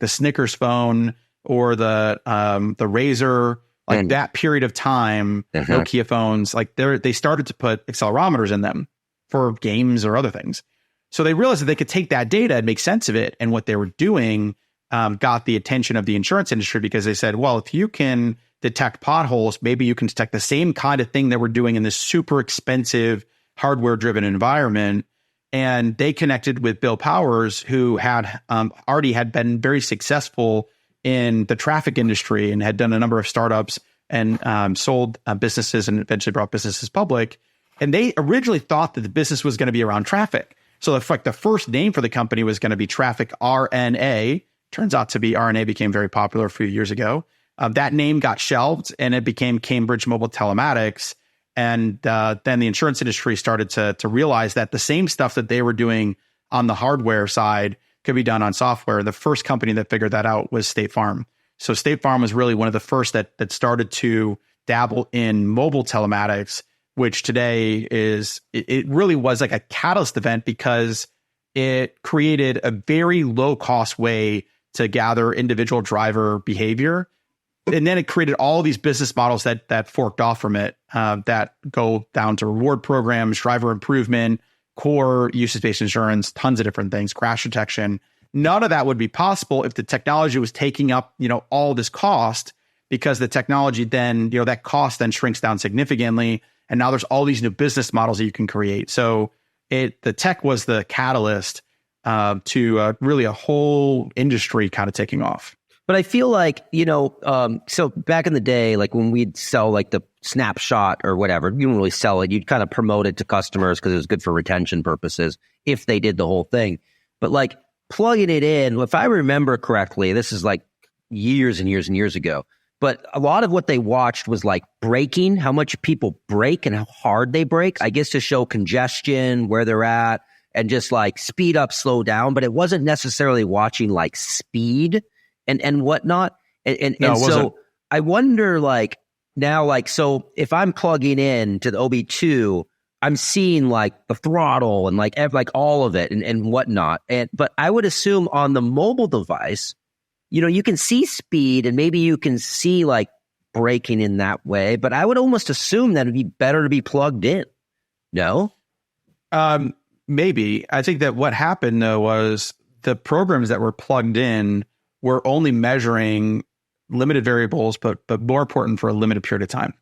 S1: Snickers phone or the Razor, like that period of time, Nokia phones, like they started to put accelerometers in them for games or other things. So they realized that they could take that data and make sense of it, and what they were doing got the attention of the insurance industry, because they said, well, if you can detect potholes, maybe you can detect the same kind of thing that we're doing in this super expensive hardware-driven environment. And they connected with Bill Powers, who had already been very successful in the traffic industry and had done a number of startups and sold businesses and eventually brought businesses public. And they originally thought that the business was going to be around traffic. So the first name for the company was going to be Traffic RNA. Turns out to be RNA became very popular a few years ago. That name got shelved and it became Cambridge Mobile Telematics. And then the insurance industry started to realize that the same stuff that they were doing on the hardware side could be done on software. The first company that figured that out was State Farm. So State Farm was really one of the first that started to dabble in mobile telematics, which today it really was like a catalyst event, because it created a very low cost way to gather individual driver behavior. And then it created all these business models that forked off from it, that go down to reward programs, driver improvement, core usage-based insurance, tons of different things, crash detection. None of that would be possible if the technology was taking up, all this cost, because the technology then, that cost then shrinks down significantly. And now there's all these new business models that you can create. So the tech was the catalyst to really a whole industry kind of taking off.
S3: But I feel like, so back in the day, like when we'd sell like the snapshot or whatever, you didn't really sell it. You'd kind of promote it to customers because it was good for retention purposes if they did the whole thing. But like plugging it in, if I remember correctly, this is like years and years and years ago, but a lot of what they watched was like braking, how much people brake and how hard they brake, I guess to show congestion, where they're at, and just like speed up, slow down. But it wasn't necessarily watching like speed and whatnot. And so I wonder like now, like, so if I'm plugging in to the OB2, I'm seeing like the throttle and like all of it and whatnot. But I would assume on the mobile device, you can see speed and maybe you can see like braking in that way, but I would almost assume that it'd be better to be plugged in. No?
S1: Maybe. I think that what happened though was the programs that were plugged in were only measuring limited variables, but more important for a limited period of time.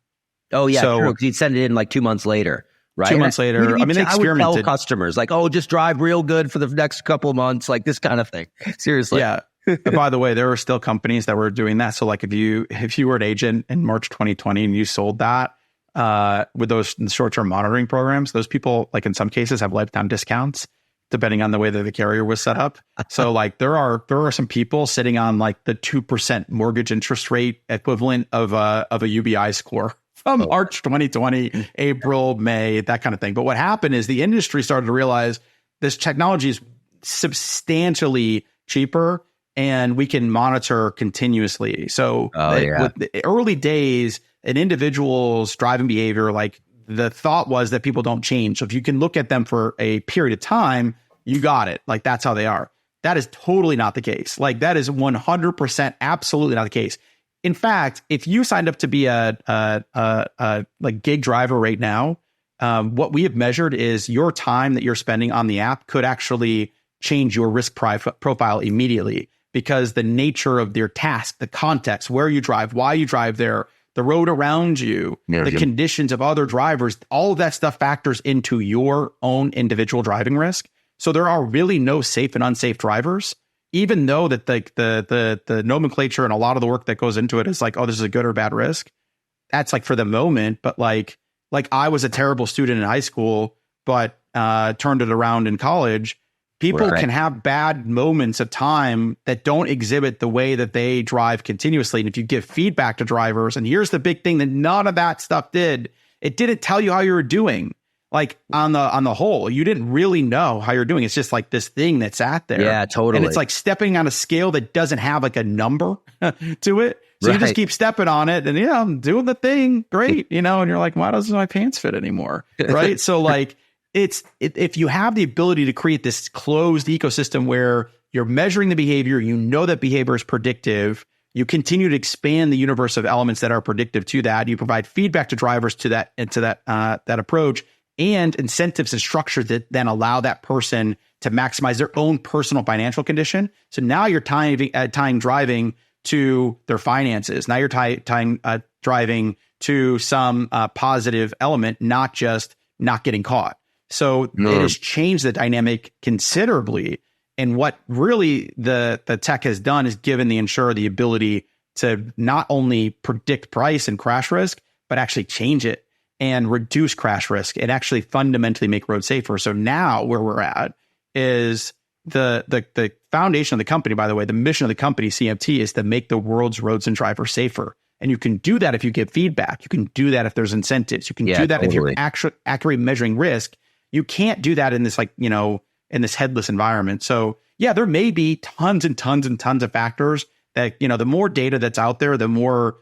S3: Oh yeah, so, true. Because you'd send it in like 2 months later, right?
S1: 2 months later. They experimented.
S3: I would tell customers like, oh, just drive real good for the next couple of months, like this kind of thing. Seriously.
S1: Yeah. And by the way, there are still companies that were doing that. So like if you were an agent in March 2020 and you sold that with those short-term monitoring programs, those people, like in some cases, have lifetime discounts depending on the way that the carrier was set up. So like there are some people sitting on like the 2% mortgage interest rate equivalent of a UBI score from March 2020, April, May, that kind of thing. But what happened is the industry started to realize this technology is substantially cheaper and we can monitor continuously. So with the early days, an individual's driving behavior, like the thought was that people don't change. So if you can look at them for a period of time, you got it. Like that's how they are. That is totally not the case. Like that is 100% absolutely not the case. In fact, if you signed up to be a like gig driver right now, what we have measured is your time that you're spending on the app could actually change your risk profile immediately because the nature of their task, the context, where you drive, why you drive there, the road around you, the conditions of other drivers, all of that stuff factors into your own individual driving risk. So there are really no safe and unsafe drivers, even though that the nomenclature and a lot of the work that goes into it is like, oh, this is a good or bad risk. That's like for the moment. But like I was a terrible student in high school, but turned it around in college. People can have bad moments of time that don't exhibit the way that they drive continuously. And if you give feedback to drivers, and here's the big thing that none of that stuff did, it didn't tell you how you were doing. Like on the whole, you didn't really know how you're doing. It's just like this thing that's sat there.
S3: Yeah, totally.
S1: And it's like stepping on a scale that doesn't have like a number to it. So you just keep stepping on it and I'm doing the thing. Great. And you're like, why doesn't my pants fit anymore? Right. So like, if you have the ability to create this closed ecosystem where you're measuring the behavior, that behavior is predictive, you continue to expand the universe of elements that are predictive to that, you provide feedback to drivers to that approach, and incentives and structure that then allow that person to maximize their own personal financial condition. So now you're tying driving to their finances. Now you're tying driving to some positive element, not just not getting caught. So it has changed the dynamic considerably. And what really the tech has done is given the insurer the ability to not only predict price and crash risk, but actually change it and reduce crash risk and actually fundamentally make roads safer. So now where we're at is the foundation of the company, by the way, the mission of the company, CMT, is to make the world's roads and drivers safer. And you can do that if you give feedback. You can do that if there's incentives. You can do that if you're accurately measuring risk. You can't do that in this, in this headless environment. So yeah, there may be tons and tons and tons of factors that, the more data that's out there, the more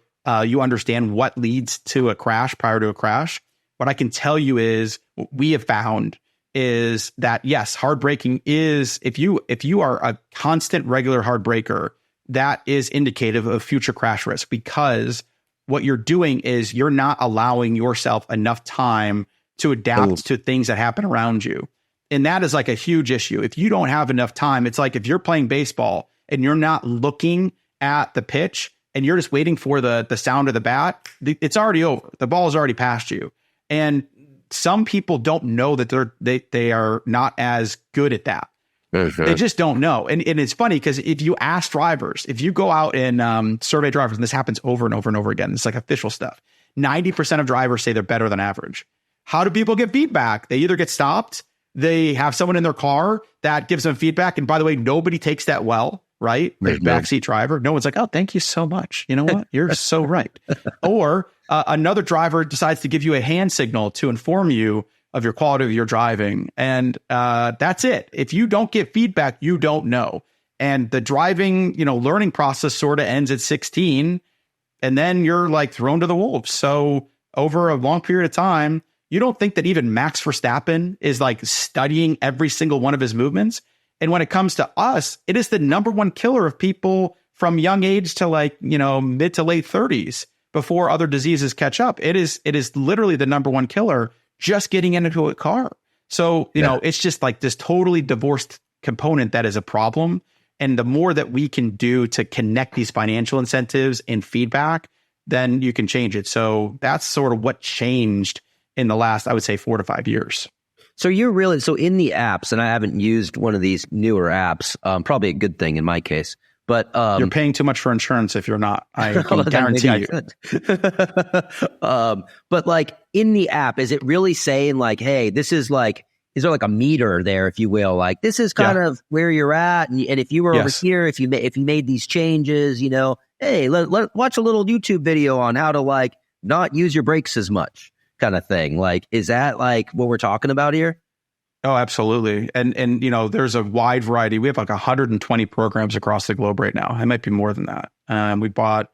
S1: you understand what leads to a crash prior to a crash. What I can tell you is what we have found is that yes, hard braking is, if you are a constant regular hard braker, that is indicative of future crash risk, because what you're doing is you're not allowing yourself enough time to adapt to things that happen around you. And that is like a huge issue. If you don't have enough time, it's like if you're playing baseball and you're not looking at the pitch and you're just waiting for the sound of the bat, it's already over. The ball is already past you. And some people don't know that they are not as good at that. They just don't know. And it's funny because if you ask drivers, if you go out and survey drivers, and this happens over and over and over again, it's like official stuff, 90% of drivers say they're better than average. How do people get feedback? They either get stopped, they have someone in their car that gives them feedback. And by the way, nobody takes that well, right? The backseat driver. No one's like, oh, thank you so much. You know what? You're so right. Or another driver decides to give you a hand signal to inform you of your quality of your driving. And that's it. If you don't get feedback, you don't know. And the driving, learning process sort of ends at 16, and then you're like thrown to the wolves. So over a long period of time, you don't think that even Max Verstappen is like studying every single one of his movements. And when it comes to us, it is the number one killer of people from young age to like, mid to late 30s before other diseases catch up. It is literally the number one killer just getting into a car. So, it's just like this totally divorced component that is a problem. And the more that we can do to connect these financial incentives and feedback, then you can change it. So that's sort of what changed in the last, I would say, 4 to 5 years.
S3: So in the apps, and I haven't used one of these newer apps, probably a good thing in my case, But
S1: you're paying too much for insurance if you're not. I can guarantee you.
S3: But like in the app, is it really saying like, hey, this is like, is there like a meter there, if you will? Like this is kind of where you're at, and if you were over here, if you made these changes, you know, hey, let watch a little YouTube video on how to like not use your brakes as much, kind of thing. Like, is that like what we're talking about here?
S1: Oh, absolutely. And you know, there's a wide variety. We have like 120 programs across the globe right now. It might be more than that. We bought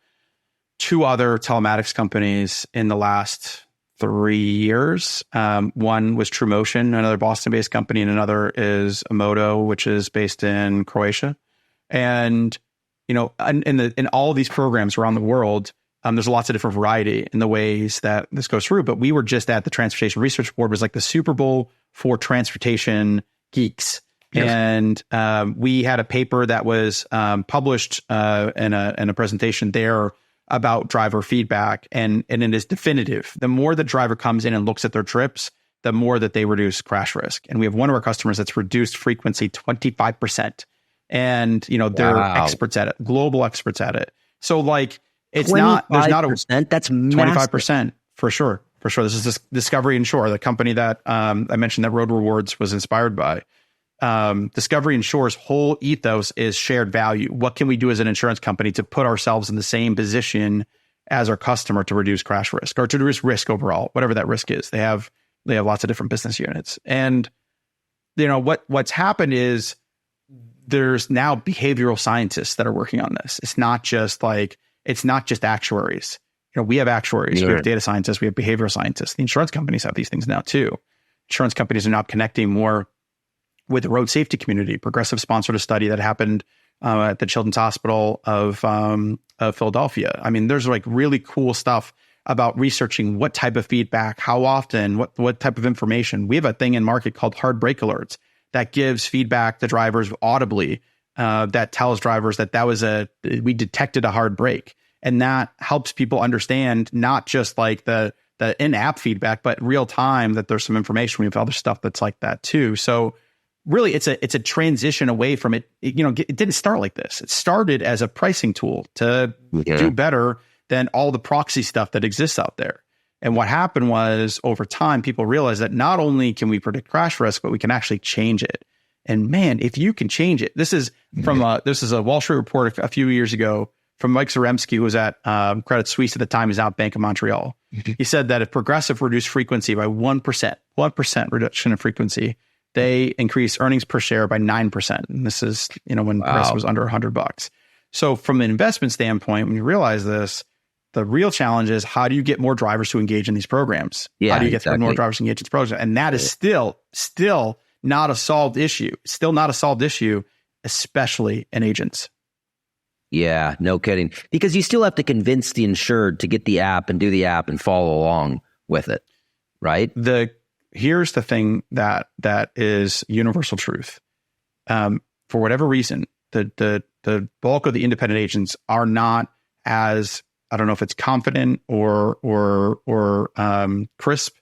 S1: 2 other telematics companies in the last 3 years. One was TrueMotion, another Boston-based company, and another is Moto, which is based in Croatia. And you know, in all of these programs around the world, there's lots of different variety in the ways that this goes through. But we were just at the Transportation Research Board, was like the Super Bowl for transportation geeks. Yes. And we had a paper that was published in a presentation there about driver feedback. And it is definitive. The more the driver comes in and looks at their trips, the more that they reduce crash risk. And we have one of our customers that's reduced frequency 25%. And, you know, they're experts at it, global experts at it. So like, it's not, there's not a,
S3: that's massive.
S1: 25% for sure. For sure. This is this Discovery Insure, the company that I mentioned that Road Rewards was inspired by. Discovery Insure's whole ethos is shared value. What can we do as an insurance company to put ourselves in the same position as our customer to reduce crash risk or to reduce risk overall, whatever that risk is? They have lots of different business units. And, you know, what's happened is there's now behavioral scientists that are working on this. It's not just actuaries. You know, we have actuaries, we have data scientists, we have behavioral scientists. The insurance companies have these things now too. Insurance companies are now connecting more with the road safety community. Progressive sponsored a study that happened at the Children's Hospital of Philadelphia. I mean, there's like really cool stuff about researching what type of feedback, how often, what type of information. We have a thing in market called hard brake alerts that gives feedback to drivers audibly that tells drivers that we detected a hard brake. And that helps people understand not just like the in-app feedback, but real time that there's some information. We have other stuff that's like that too. So really, it's a transition away from it. You know, it didn't start like this. It started as a pricing tool to do better than all the proxy stuff that exists out there. And what happened was over time, people realized that not only can we predict crash risk, but we can actually change it. And man, if you can change it, this is a Wall Street report a few years ago from Mike Zaremski, who was at Credit Suisse at the time, he's out Bank of Montreal. He said that if Progressive reduced frequency by 1% reduction in frequency, they increase earnings per share by 9%. And this is, you know, when Progressive was under $100. So from an investment standpoint, when you realize this, the real challenge is how do you get more drivers to engage in these programs? How do you get more drivers to engage in these programs? And that is still not a solved issue. Still not a solved issue, especially in agents.
S3: Yeah, no kidding. Because you still have to convince the insured to get the app and do the app and follow along with it, right?
S1: Here's the thing that is universal truth. For whatever reason, the bulk of the independent agents are not as, I don't know if it's confident or crisp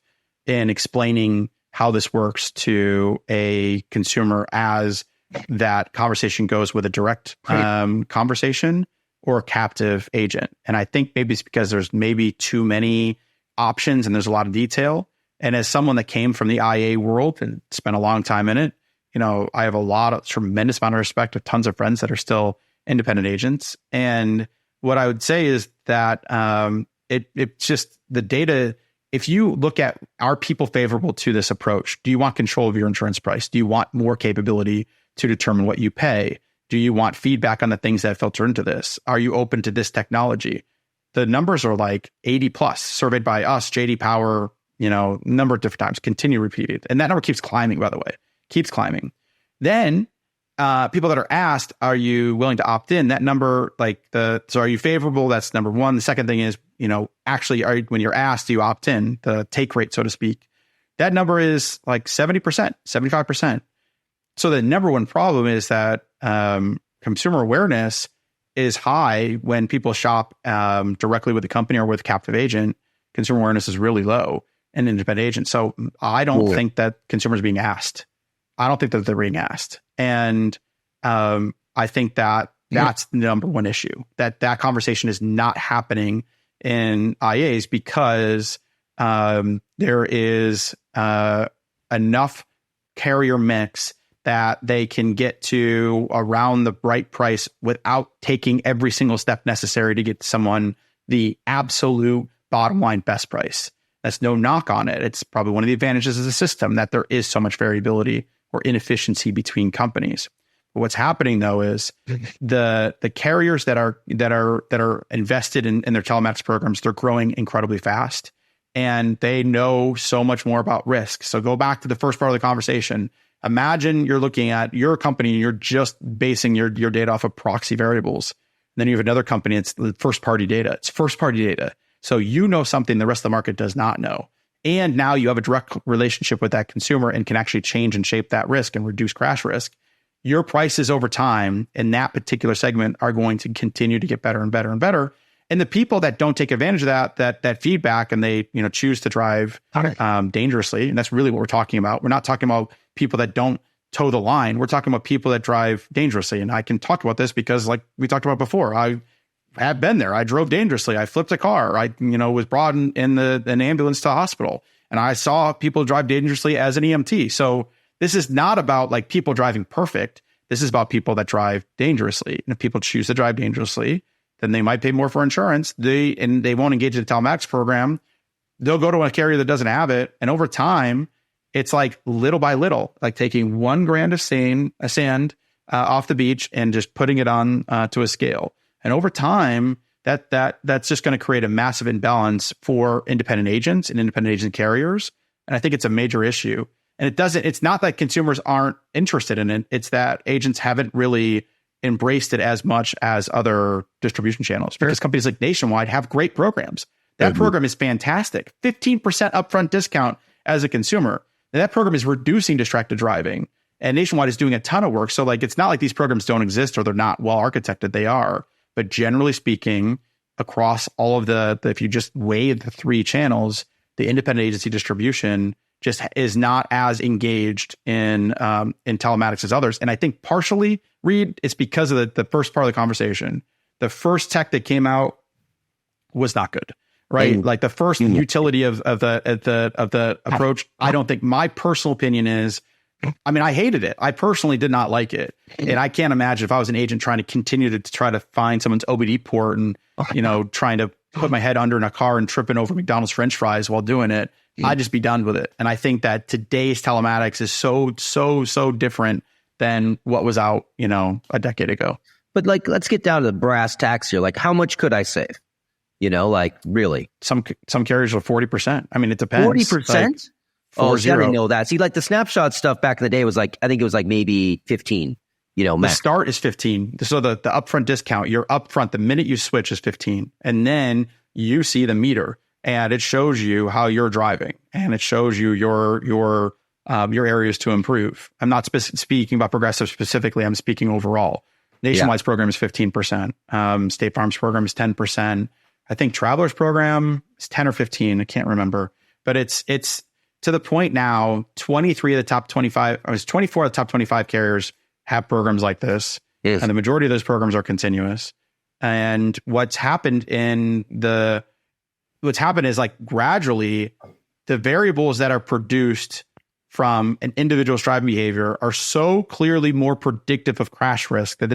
S1: in explaining how this works to a consumer as that conversation goes with a direct conversation or a captive agent. And I think maybe it's because there's maybe too many options and there's a lot of detail. And as someone that came from the IA world and spent a long time in it, you know, I have tremendous amount of respect of tons of friends that are still independent agents. And what I would say is that it's just the data. If you look at, are people favorable to this approach? Do you want control of your insurance price? Do you want more capability to determine what you pay? Do you want feedback on the things that filter into this? Are you open to this technology? The numbers are like 80 plus, surveyed by us, JD Power, you know, number of different times, continue repeated. And that number keeps climbing, by the way, keeps climbing. Then people that are asked, are you willing to opt in? That number, so are you favorable? That's number one. The second thing is, you know, actually, when you're asked, do you opt in? The take rate, so to speak. That number is like 70%, 75%. So the number one problem is that consumer awareness is high when people shop directly with the company or with a captive agent. Consumer awareness is really low in independent agents. So I don't think that consumers are being asked. I don't think that they're being asked. And I think that That's the number one issue. That conversation is not happening in IAs because there is enough carrier mix that they can get to around the right price without taking every single step necessary to get someone the absolute bottom line best price. That's no knock on it. It's probably one of the advantages of the system that there is so much variability or inefficiency between companies. But what's happening though is the carriers that are invested in their telematics programs, they're growing incredibly fast and they know so much more about risk. So go back to the first part of the conversation. Imagine you're looking at your company and you're just basing your data off of proxy variables. And then you have another company, it's the first party data. It's first party data. So you know something the rest of the market does not know. And now you have a direct relationship with that consumer and can actually change and shape that risk and reduce crash risk. Your prices over time in that particular segment are going to continue to get better and better and better. And the people that don't take advantage of that feedback and they choose to drive dangerously, and that's really what we're talking about. We're not talking about people that don't toe the line. We're talking about people that drive dangerously. And I can talk about this because, like we talked about before, I have been there. I drove dangerously. I flipped a car. I was brought in an ambulance to a hospital, and I saw people drive dangerously as an EMT. So this is not about like people driving perfect. This is about people that drive dangerously. And if people choose to drive dangerously, then they might pay more for insurance. They won't engage in a telematics program. They'll go to a carrier that doesn't have it. And over time, it's like little by little, like taking 1 gram of sand off the beach and just putting it on to a scale. And over time, that's just going to create a massive imbalance for independent agents and independent agent carriers. And I think it's a major issue. And it's not that consumers aren't interested in it. It's that agents haven't really embraced it as much as other distribution channels, because companies like Nationwide have great programs. That program is fantastic. 15% upfront discount as a consumer. And that program is reducing distracted driving. And Nationwide is doing a ton of work. So like, it's not like these programs don't exist or they're not well architected. They are. But generally speaking, across all of if you just weigh the 3 channels, the independent agency distribution just is not as engaged in telematics as others. And I think partially, Reid, it's because of the first part of the conversation. The first tech that came out was not good, right? Like the first utility of the approach. I don't think, my personal opinion is, I hated it. I personally did not like it. And I can't imagine if I was an agent trying to continue to try to find someone's OBD port and, trying to put my head under in a car and tripping over McDonald's French fries while doing it, I'd just be done with it. And I think that today's telematics is so different than what was out, a decade ago.
S3: But like, let's get down to the brass tacks here. Like, how much could I save? Really?
S1: Some carriers are 40%. It depends.
S3: 40%? Oh, see, I didn't know that. See, like the snapshot stuff back in the day was like, I think it was like maybe 15,
S1: The
S3: max.
S1: start is 15. So the upfront discount, your upfront, the minute you switch is 15. And then you see the meter and it shows you how you're driving and it shows you your areas to improve. I'm not speaking about Progressive specifically. I'm speaking overall. Nationwide's program is 15%. State Farm's program is 10%. I think Traveler's program is 10 or 15. I can't remember, but it's to the point now, 24 of the top 25 carriers have programs like this. Yes. And the majority of those programs are continuous. And what's happened is like gradually the variables that are produced from an individual's driving behavior are so clearly more predictive of crash risk that they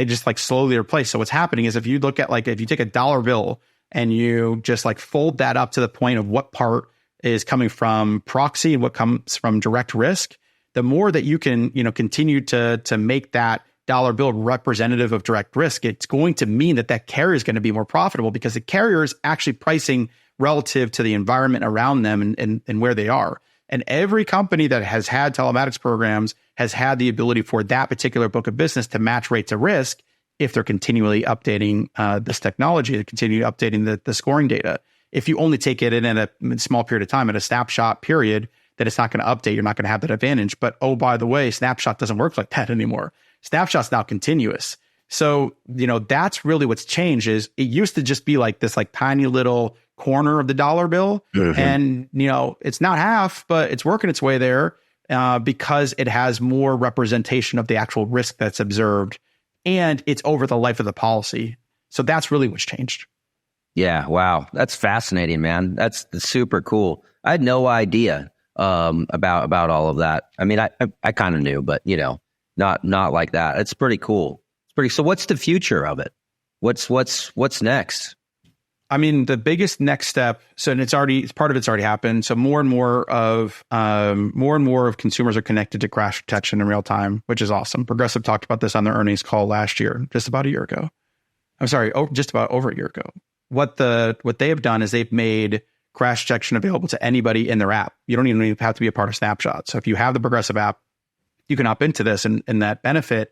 S1: just like slowly replace. So what's happening is if you look at if you take a dollar bill and you just like fold that up to the point of what part is coming from proxy and what comes from direct risk, the more that you can, continue to make that dollar bill representative of direct risk, it's going to mean that carrier is going to be more profitable because the carrier is actually pricing relative to the environment around them and where they are. And every company that has had telematics programs has had the ability for that particular book of business to match rates of risk if they're continually updating this technology, they're continually updating the scoring data. If you only take it in at a small period of time, at a snapshot period, that it's not going to update, you're not going to have that advantage. But oh, by the way, snapshot doesn't work like that anymore. Snapshot's now continuous. So, that's really what's changed. Is it used to just be like this tiny little corner of the dollar bill. Mm-hmm. And, it's not half, but it's working its way there because it has more representation of the actual risk that's observed and it's over the life of the policy. So that's really what's changed.
S3: Yeah. Wow. That's fascinating, man. That's super cool. I had no idea about all of that. I mean, I kind of knew, but not like that. It's pretty cool. So what's the future of it? What's next?
S1: I mean, the biggest next step. So, and part of it's already happened. So more and more of consumers are connected to crash detection in real time, which is awesome. Progressive talked about this on their earnings call last year, just about a year ago. I'm sorry, just about over a year ago. What they have done is they've made crash detection available to anybody in their app. You don't even have to be a part of Snapshot. So if you have the Progressive app, you can opt into this, and that benefit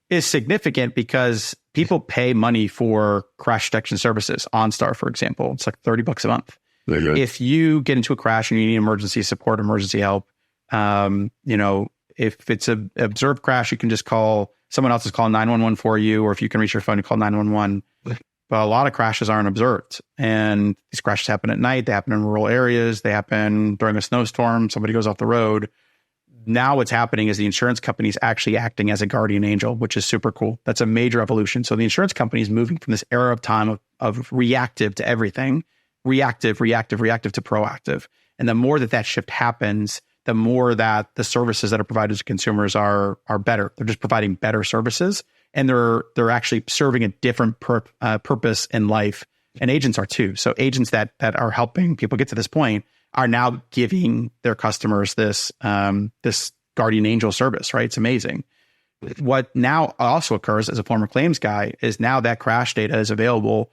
S1: is significant because people pay money for crash detection services. OnStar, for example, it's like $30 a month. If you get into a crash and you need emergency support, emergency help, if it's an observed crash, you can just call someone else is calling 911 for you, or if you can reach your phone, you call 911. But a lot of crashes aren't observed, and these crashes happen at night. They happen in rural areas. They happen during a snowstorm. Somebody goes off the road. Now what's happening is the insurance company is actually acting as a guardian angel, which is super cool. That's a major evolution. So the insurance company is moving from this era of time of reactive to everything, reactive to proactive. And the more that shift happens, the more that the services that are provided to consumers are better. They're just providing better services, and they're actually serving a different purpose in life. And agents are too. So agents that are helping people get to this point are now giving their customers this guardian angel service, right? It's amazing. What now also occurs as a former claims guy is now that crash data is available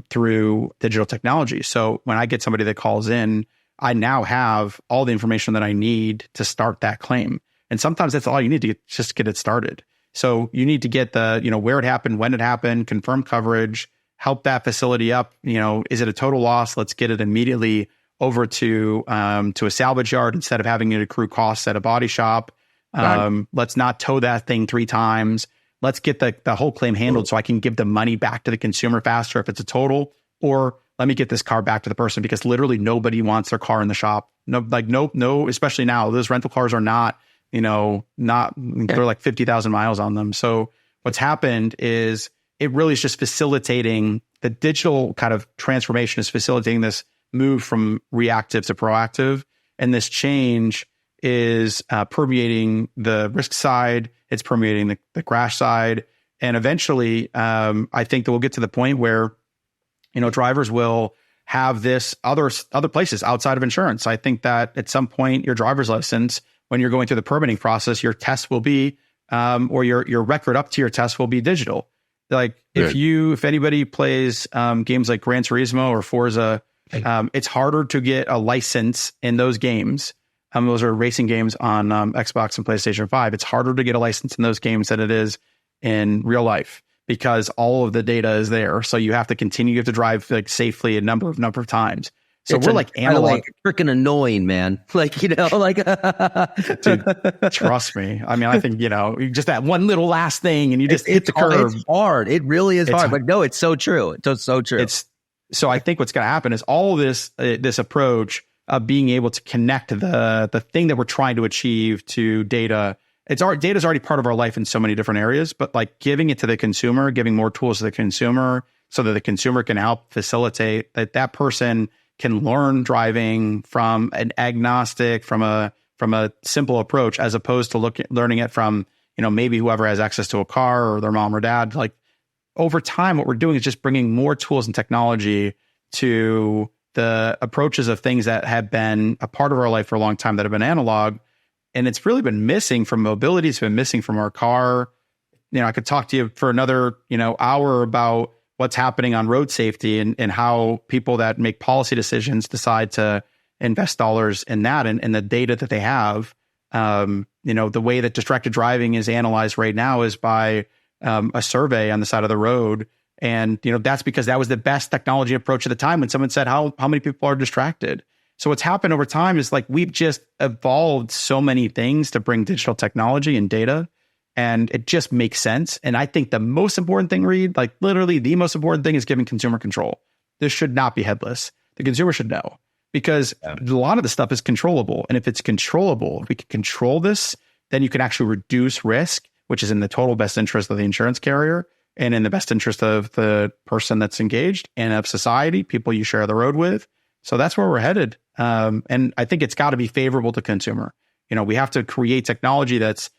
S1: through digital technology. So when I get somebody that calls in, I now have all the information that I need to start that claim. And sometimes that's all you need to just get it started. So you need to get the, where it happened, when it happened, confirm coverage, help that facility up. Is it a total loss? Let's get it immediately over to a salvage yard instead of having it accrue costs at a body shop. Let's not tow that thing 3 times. Let's get the whole claim handled so I can give the money back to the consumer faster if it's a total, or let me get this car back to the person, because literally nobody wants their car in the shop. No, especially now, those rental cars are not, they're like 50,000 miles on them. So what's happened is it really is just facilitating the digital kind of transformation, is facilitating this move from reactive to proactive. And this change is permeating the risk side. It's permeating the crash side. And eventually, I think that we'll get to the point where, drivers will have this other places outside of insurance. I think that at some point, your driver's license, when you're going through the permitting process, your test will be, or your record up to your test will be digital. Like if anybody plays games like Gran Turismo or Forza, it's harder to get a license in those games. Those are racing games on Xbox and PlayStation 5. It's harder to get a license in those games than it is in real life, because all of the data is there. So you have to drive safely a number of times. So we're like analog.
S3: Freaking annoying, man. Dude,
S1: trust me. I mean, I think, just that one little last thing and you just hit the curve.
S3: It's hard. It really is hard. But no, it's so true. It's so true.
S1: So I think what's going to happen is all this approach of being able to connect the thing that we're trying to achieve to data. Data is already part of our life in so many different areas, but giving it to the consumer, giving more tools to the consumer so that the consumer can help facilitate that person can learn driving from an agnostic, from a simple approach, as opposed to learning it from, maybe whoever has access to a car or their mom or dad. Over time, what we're doing is just bringing more tools and technology to the approaches of things that have been a part of our life for a long time, that have been analog. And it's really been missing from mobility. It's been missing from our car. I could talk to you for another, hour about what's happening on road safety and how people that make policy decisions decide to invest dollars in that and the data that they have. The way that distracted driving is analyzed right now is by a survey on the side of the road. And, that's because that was the best technology approach at the time when someone said, how many people are distracted? So what's happened over time is we've just evolved so many things to bring digital technology and data, and it just makes sense. And I think the most important thing, Reid, literally the most important thing, is giving consumer control. This should not be headless. The consumer should know, because a lot of the stuff is controllable. And if it's controllable, if we can control this, then you can actually reduce risk, which is in the total best interest of the insurance carrier and in the best interest of the person that's engaged and of society, people you share the road with. So that's where we're headed. And I think it's got to be favorable to consumer. We have to create technology that's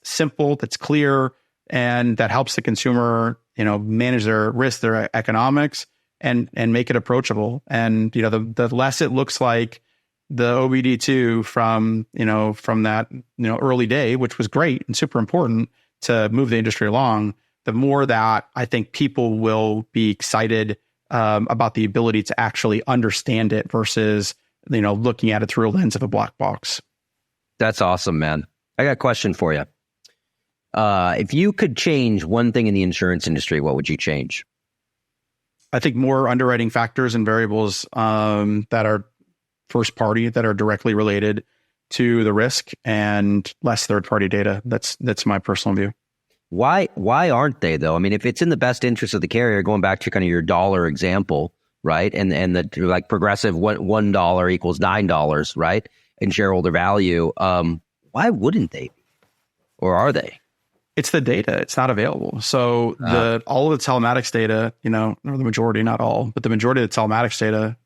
S1: simple, that's clear, and that helps the consumer, manage their risk, their economics, and make it approachable. And, the less it looks like the OBD2 from that, early day, which was great and super important to move the industry along, the more that I think people will be excited about the ability to actually understand it versus, looking at it through a lens of a black box.
S3: That's awesome, man. I got a question for you. If you could change one thing in the insurance industry, what would you change?
S1: I think more underwriting factors and variables that are first party, that are directly related to the risk, and less third party data. That's my personal view.
S3: Why aren't they though? I mean, if it's in the best interest of the carrier, going back to kind of your dollar example, right? And the like progressive $1 equals $9, right? In shareholder value. Why wouldn't they be? Or are they?
S1: It's the data. It's not available. So all of the telematics data, or the majority, not all, but the majority of the telematics data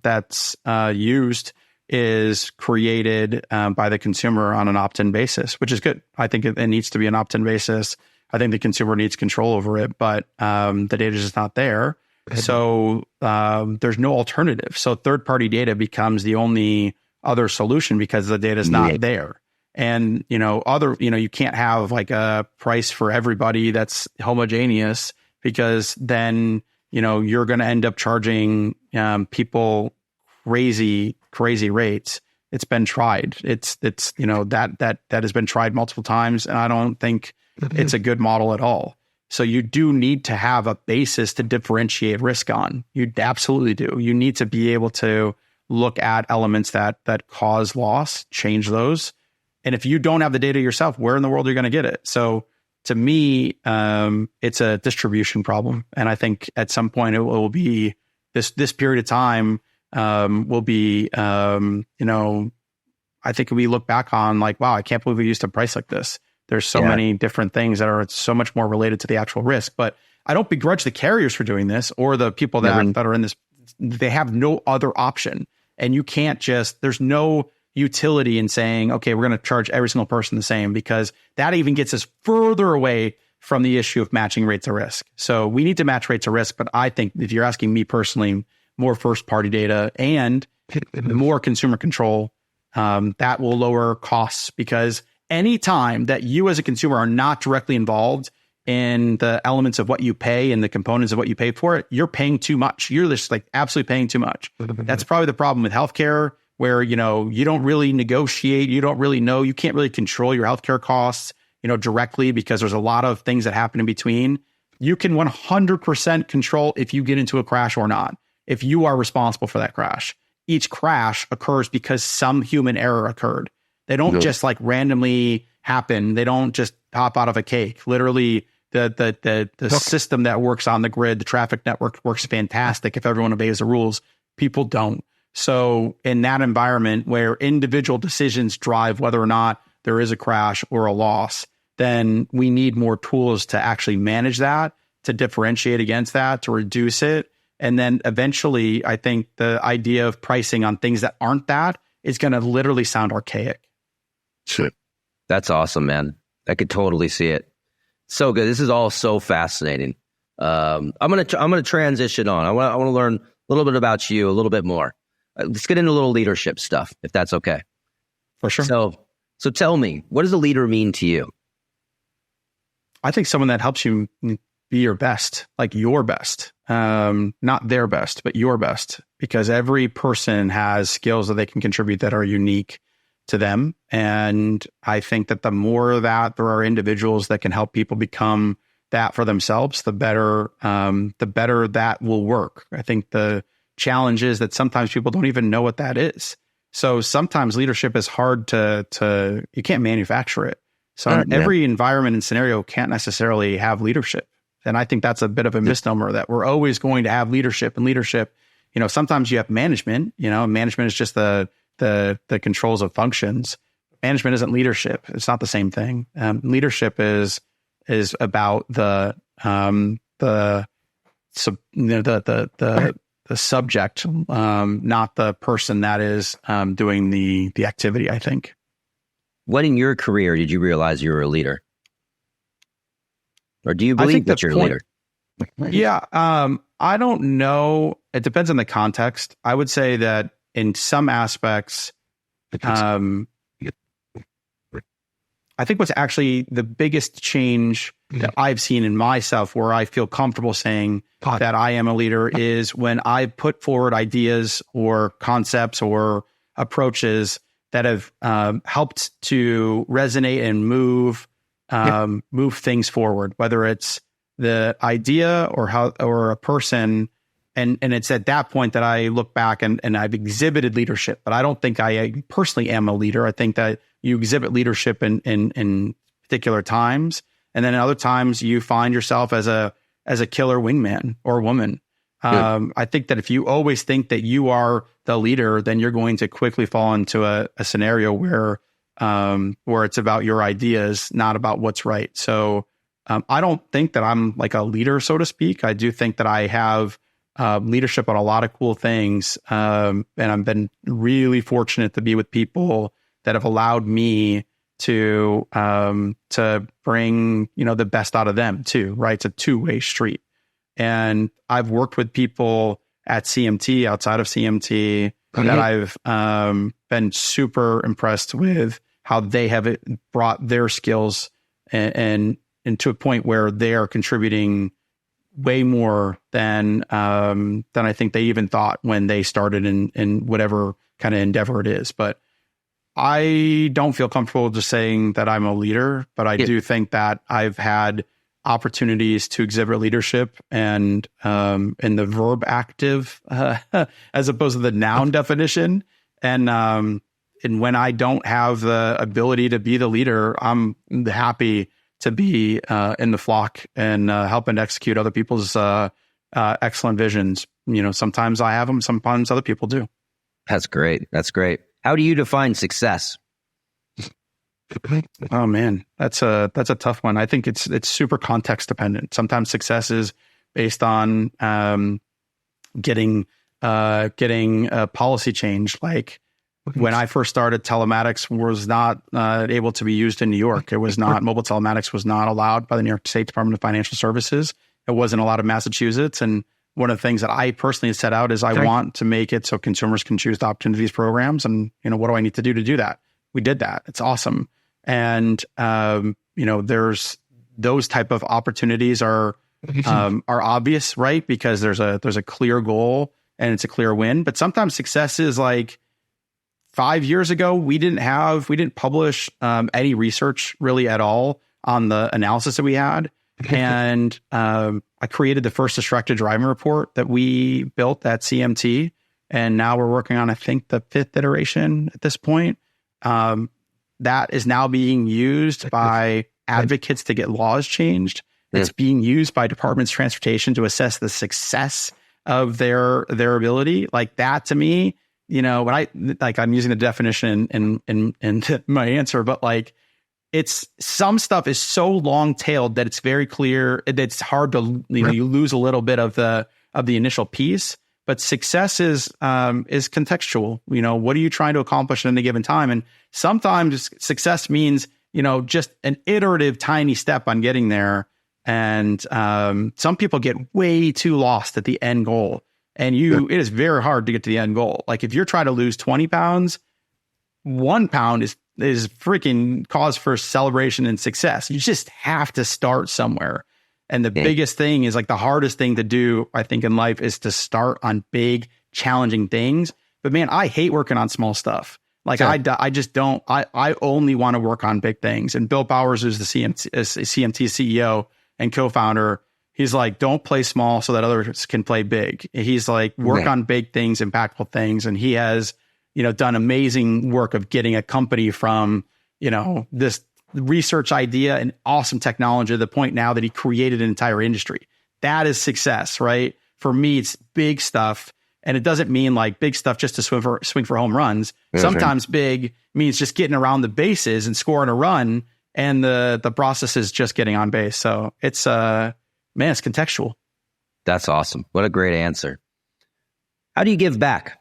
S1: that's used is created by the consumer on an opt-in basis, which is good. I think it needs to be an opt-in basis. I think the consumer needs control over it, but the data is just not there. So there's no alternative. So third-party data becomes the only other solution because the data is not there. And, you can't have like a price for everybody that's homogeneous, because then, you're going to end up charging people crazy rates. It's been tried. It's that has been tried multiple times, and I don't think it's a good model at all. So you do need to have a basis to differentiate risk on. You absolutely do. You need to be able to look at elements that cause loss, change those. And if you don't have the data yourself, where in the world are you going to get it? So to me, it's a distribution problem. And I think at some point it will be this period of time will be, I think we look back on like, wow, I can't believe we used to price like this. There's so many different things that are so much more related to the actual risk. But I don't begrudge the carriers for doing this, or the people that are in this. They have no other option. And you can't there's no utility in saying, okay, we're going to charge every single person the same, because that even gets us further away from the issue of matching rates of risk. So we need to match rates of risk. But I think if you're asking me personally, more first party data and more consumer control, that will lower costs, because any time that you as a consumer are not directly involved in the elements of what you pay and the components of what you pay for it, you're paying too much. You're just like absolutely paying too much. That's probably the problem with healthcare, where, you don't really negotiate. You don't really know. You can't really control your healthcare costs, directly, because there's a lot of things that happen in between. You can 100% control if you get into a crash or not, if you are responsible for that crash. Each crash occurs because some human error occurred. They don't just like randomly happen. They don't just pop out of a cake. Literally, the system that works on the grid, the traffic network, works fantastic if everyone obeys the rules. People don't. So in that environment where individual decisions drive whether or not there is a crash or a loss, then we need more tools to actually manage that, to differentiate against that, to reduce it. And then eventually, I think the idea of pricing on things that aren't that is going to literally sound archaic.
S4: Sure.
S3: That's awesome, man. I could totally see it. So good. This is all so fascinating. I'm gonna transition on. I want to learn a little bit about you, a little bit more. Let's get into a little leadership stuff, if that's okay.
S1: For sure.
S3: So tell me, what does a leader mean to you?
S1: I think someone that helps you be your best, like your best, not their best, but your best, because every person has skills that they can contribute that are unique to them. And I think that the more that there are individuals that can help people become that for themselves, the better that will work. I think the challenge is that sometimes people don't even know what that is. So sometimes leadership is hard to you can't manufacture it. So every environment and scenario can't necessarily have leadership. And I think that's a bit of a misnomer, that we're always going to have leadership, and leadership, sometimes you have management, management is just the controls of functions. management isn't leadership. It's not the same thing. Leadership is about the subject, not the person that is doing the activity, I think.
S3: When in your career did you realize you were a leader? Or do you believe that you're a leader?
S1: Yeah. I don't know. It depends on the context. I would say that in some aspects, I think what's actually the biggest change that I've seen in myself where I feel comfortable saying that I am a leader is when I put forward ideas or concepts or approaches that have helped to resonate and move things forward, whether it's the idea or a person. And it's at that point that I look back and I've exhibited leadership, but I don't think I personally am a leader. I think that you exhibit leadership in particular times. And then in other times you find yourself as a killer wingman or woman. I think that if you always think that you are the leader, then you're going to quickly fall into a scenario where it's about your ideas, not about what's right. So I don't think that I'm like a leader, so to speak. I do think that I have leadership on a lot of cool things. And I've been really fortunate to be with people that have allowed me to bring, the best out of them too, right? It's a two-way street. And I've worked with people at CMT, outside of CMT, that I've been super impressed with how they have brought their skills and to a point where they are contributing way more than I think they even thought when they started in whatever kind of endeavor it is. But I don't feel comfortable just saying that I'm a leader, but I do think that I've had opportunities to exhibit leadership and in the verb active as opposed to the noun definition. And when I don't have the ability to be the leader, I'm happy to be in the flock and helping to execute other people's excellent visions. Sometimes I have them, sometimes other people do.
S3: That's great. That's great. How do you define success?
S1: Oh man, that's a tough one. I think it's super context dependent. Sometimes success is based on getting a policy change. Like when I first started, telematics was not able to be used in New York. It was not, mobile telematics was not allowed by the New York State Department of Financial Services. It wasn't allowed in Massachusetts. And one of the things that I personally set out is I want to make it so consumers can choose to opt into these programs. And, what do I need to do that? We did that. It's awesome. And, there's those type of opportunities are obvious, right? Because there's a clear goal and it's a clear win. But sometimes success is like 5 years ago, we didn't publish any research really at all on the analysis that we had. And I created the first distracted driving report that we built at CMT. And now we're working on, I think, the 5th iteration at this point. That is now being used by advocates to get laws changed. It's being used by departments of transportation to assess the success of their ability. Like that to me, when I'm using the definition in my answer, but like it's some stuff is so long tailed that it's very clear. It's hard to, you lose a little bit of the initial piece. But success is contextual. What are you trying to accomplish in a given time? And sometimes success means, just an iterative tiny step on getting there. And some people get way too lost at the end goal. And it is very hard to get to the end goal. Like if you're trying to lose 20 pounds, 1 pound is freaking cause for celebration and success. You just have to start somewhere. And the biggest thing is like the hardest thing to do, I think, in life is to start on big, challenging things. But man, I hate working on small stuff. Like I just don't, I only want to work on big things. And Bill Bowers, who's the CMT CEO and co-founder, he's like, don't play small so that others can play big. He's like, work on big things, impactful things. And he has, done amazing work of getting a company from, this research idea and awesome technology to the point now that he created an entire industry. That is success, right? For me, it's big stuff And it doesn't mean like big stuff just to swing for home runs. Sometimes big means just getting around the bases and scoring a run, and the process is just getting on base. So it's it's contextual.
S3: That's awesome. What a great answer. How do you give back?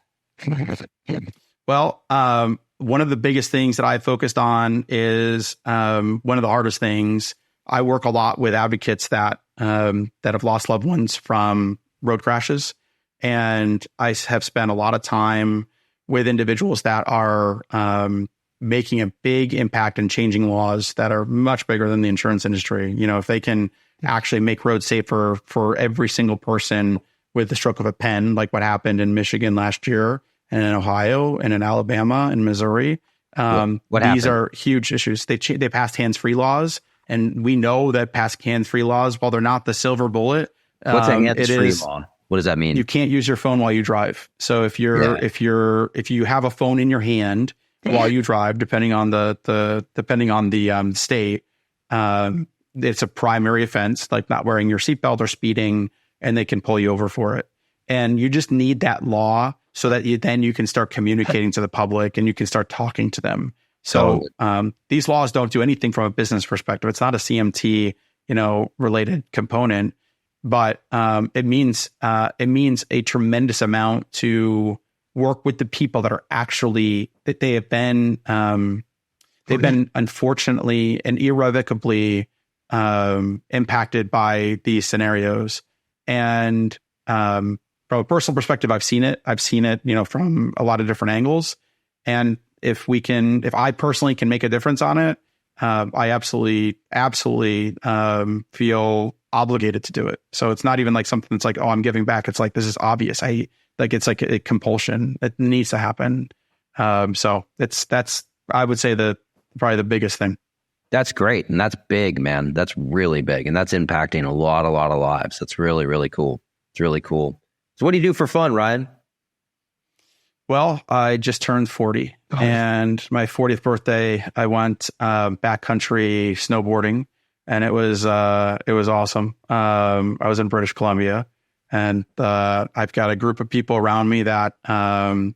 S1: Well, one of the biggest things that I focused on is one of the hardest things. I work a lot with advocates that have lost loved ones from road crashes. And I have spent a lot of time with individuals that are making a big impact and changing laws that are much bigger than the insurance industry. You know, if they can actually make roads safer for every single person with the stroke of a pen, like what happened in Michigan last year, and in Ohio, and in Alabama, and Missouri, these are huge issues. They passed hands-free laws, and we know that passing hands-free laws, while they're not the silver bullet,
S3: what's a hands-free law? What does that mean? You
S1: can't use your phone while you drive. So if you have a phone in your hand while you drive, depending on the state, it's a primary offense, like not wearing your seatbelt or speeding, and they can pull you over for it. And you just need that law so that then you can start communicating to the public and you can start talking to them. So these laws don't do anything from a business perspective. It's not a CMT, related component. But it means a tremendous amount to work with the people that are actually that they've been unfortunately and irrevocably impacted by these scenarios. And from a personal perspective, I've seen it, from a lot of different angles. And if I personally can make a difference on it, I absolutely feel obligated to do it. So it's not even like something that's like, oh, I'm giving back. It's like, this is obvious. It's like a compulsion that needs to happen. So that's, I would say, probably the biggest thing.
S3: That's great. And that's big, man. That's really big. And that's impacting a lot of lives. That's really, really cool. It's really cool. So what do you do for fun, Ryan?
S1: Well, I just turned 40 and my 40th birthday, I went backcountry snowboarding, and it was awesome. I was in British Columbia, and I've got a group of people around me that I've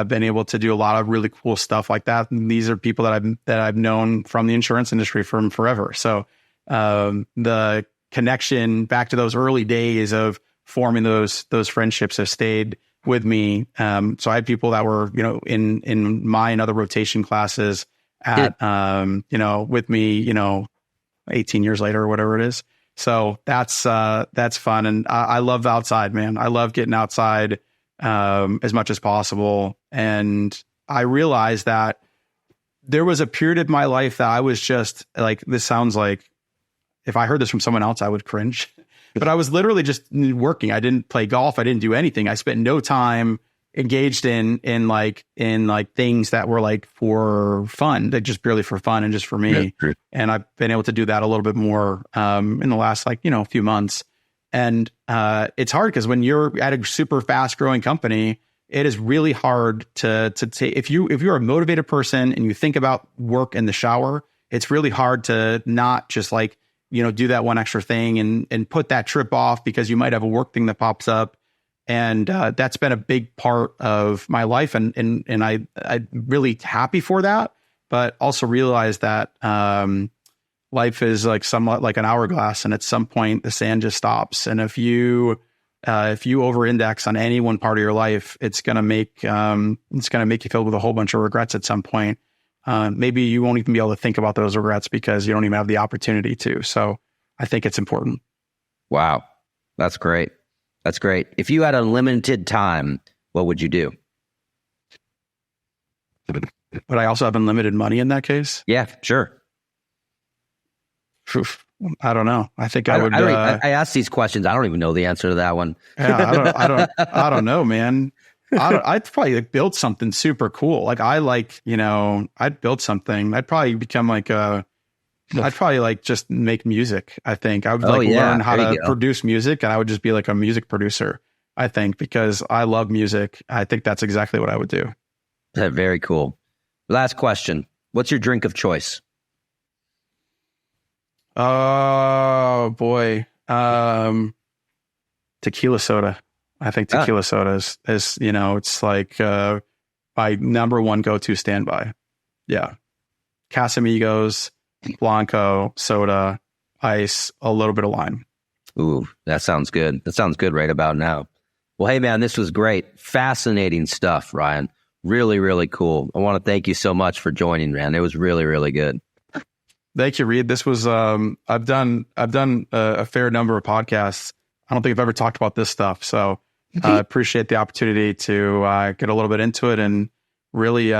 S1: been able to do a lot of really cool stuff like that. And these are people that I've known from the insurance industry from forever. So the connection back to those early days of forming those friendships have stayed with me. So I had people that were, in my and other rotation classes with me, 18 years later or whatever it is. So that's fun. And I love outside, man. I love getting outside as much as possible. And I realized that there was a period of my life that I was just like, this sounds like, if I heard this from someone else, I would cringe. But I was literally just working. I didn't play golf. I didn't do anything. I spent no time engaged in things that were like for fun, that just purely for fun and just for me. Yeah, and I've been able to do that a little bit more in the last few months. And it's hard because when you're at a super fast growing company, it is really hard to take. If you're a motivated person and you think about work in the shower, it's really hard to not just do that one extra thing and put that trip off because you might have a work thing that pops up. And that's been a big part of my life. And I'm really happy for that, but also realize that life is like somewhat like an hourglass, and at some point the sand just stops. And if you over-index on any one part of your life, it's going to make you filled with a whole bunch of regrets at some point. Maybe you won't even be able to think about those regrets because you don't even have the opportunity to. So I think it's important.
S3: Wow. That's great. That's great. If you had unlimited time, what would you do?
S1: But I also have unlimited money in that case?
S3: Yeah, sure.
S1: I don't know. I think I would.
S3: I ask these questions. I don't even know the answer to that one.
S1: Yeah, I don't know, man. I'd probably build something super cool. I'd build something. I'd probably become I'd probably just make music. I think I would learn how to produce music, and I would just be like a music producer, I think, because I love music. I think that's exactly what I would do.
S3: Very cool. Last question. What's your drink of choice?
S1: Oh boy. Tequila soda. I think tequila soda is, it's like my number one go-to standby. Yeah. Casamigos, Blanco, soda, ice, a little bit of lime.
S3: Ooh, that sounds good. That sounds good right about now. Well, hey, man, this was great. Fascinating stuff, Ryan. Really, really cool. I want to thank you so much for joining, man. It was really, really good.
S1: Thank you, Reid. This was, I've done a fair number of podcasts. I don't think I've ever talked about this stuff. So I appreciate the opportunity to get a little bit into it and really,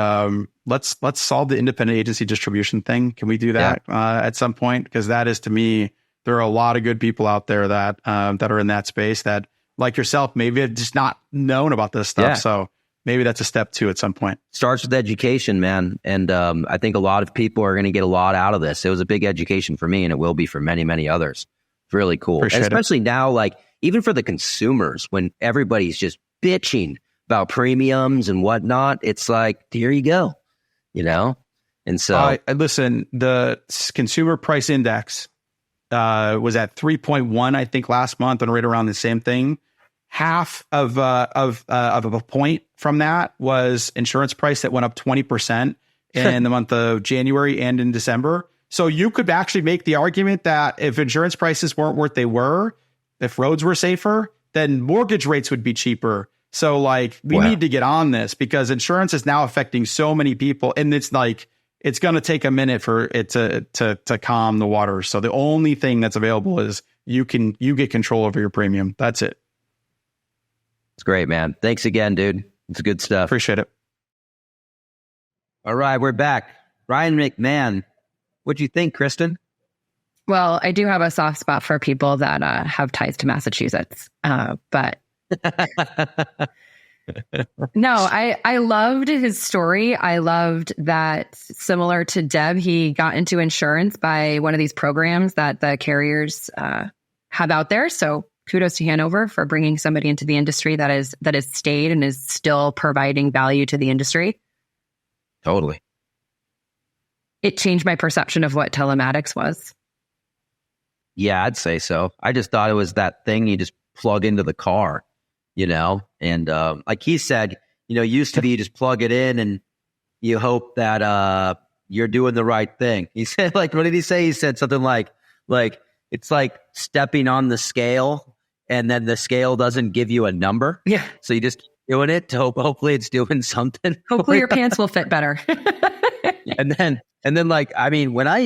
S1: let's solve the independent agency distribution thing. Can we do that at some point? Because that is, to me, there are a lot of good people out there that are in that space that, like yourself, maybe have just not known about this stuff. Yeah. So maybe that's a step 2 at some point. Starts with education, man. And I think a lot of people are going to get a lot out of this. It was a big education for me, and it will be for many, many others. It's really cool. And especially now, like, even for the consumers, when everybody's just bitching about premiums and whatnot, it's like, here you go, And so, listen, the consumer price index was at 3.1, I think, last month, and right around the same thing. Half of a point from that was insurance price that went up 20% in the month of January and in December. So you could actually make the argument that if insurance prices weren't what they were, if roads were safer, then mortgage rates would be cheaper. So like we need to get on this because insurance is now affecting so many people, and it's like it's going to take a minute for it to calm the waters. So the only thing that's available is you get control over your premium. That's it. It's great, man. Thanks again, dude. It's good stuff. Appreciate it. All right, we're back. Ryan McMahon. What'd you think, Kristen?
S4: Well, I do have a soft spot for people that have ties to Massachusetts. But no, I loved his story. I loved that, similar to Deb, he got into insurance by one of these programs that the carriers have out there. So kudos to Hanover for bringing somebody into the industry that has stayed and is still providing value to the industry.
S3: Totally.
S4: It changed my perception of what telematics was.
S3: Yeah, I'd say so. I just thought it was that thing you just plug into the car, and like he said, used to be you just plug it in and you hope that you're doing the right thing. He said, like, what did he say? He said something like it's like stepping on the scale and then the scale doesn't give you a number. Yeah. So you just keep doing it to hopefully it's doing something.
S4: Hopefully your pants will fit better.
S3: And then like, I mean, when I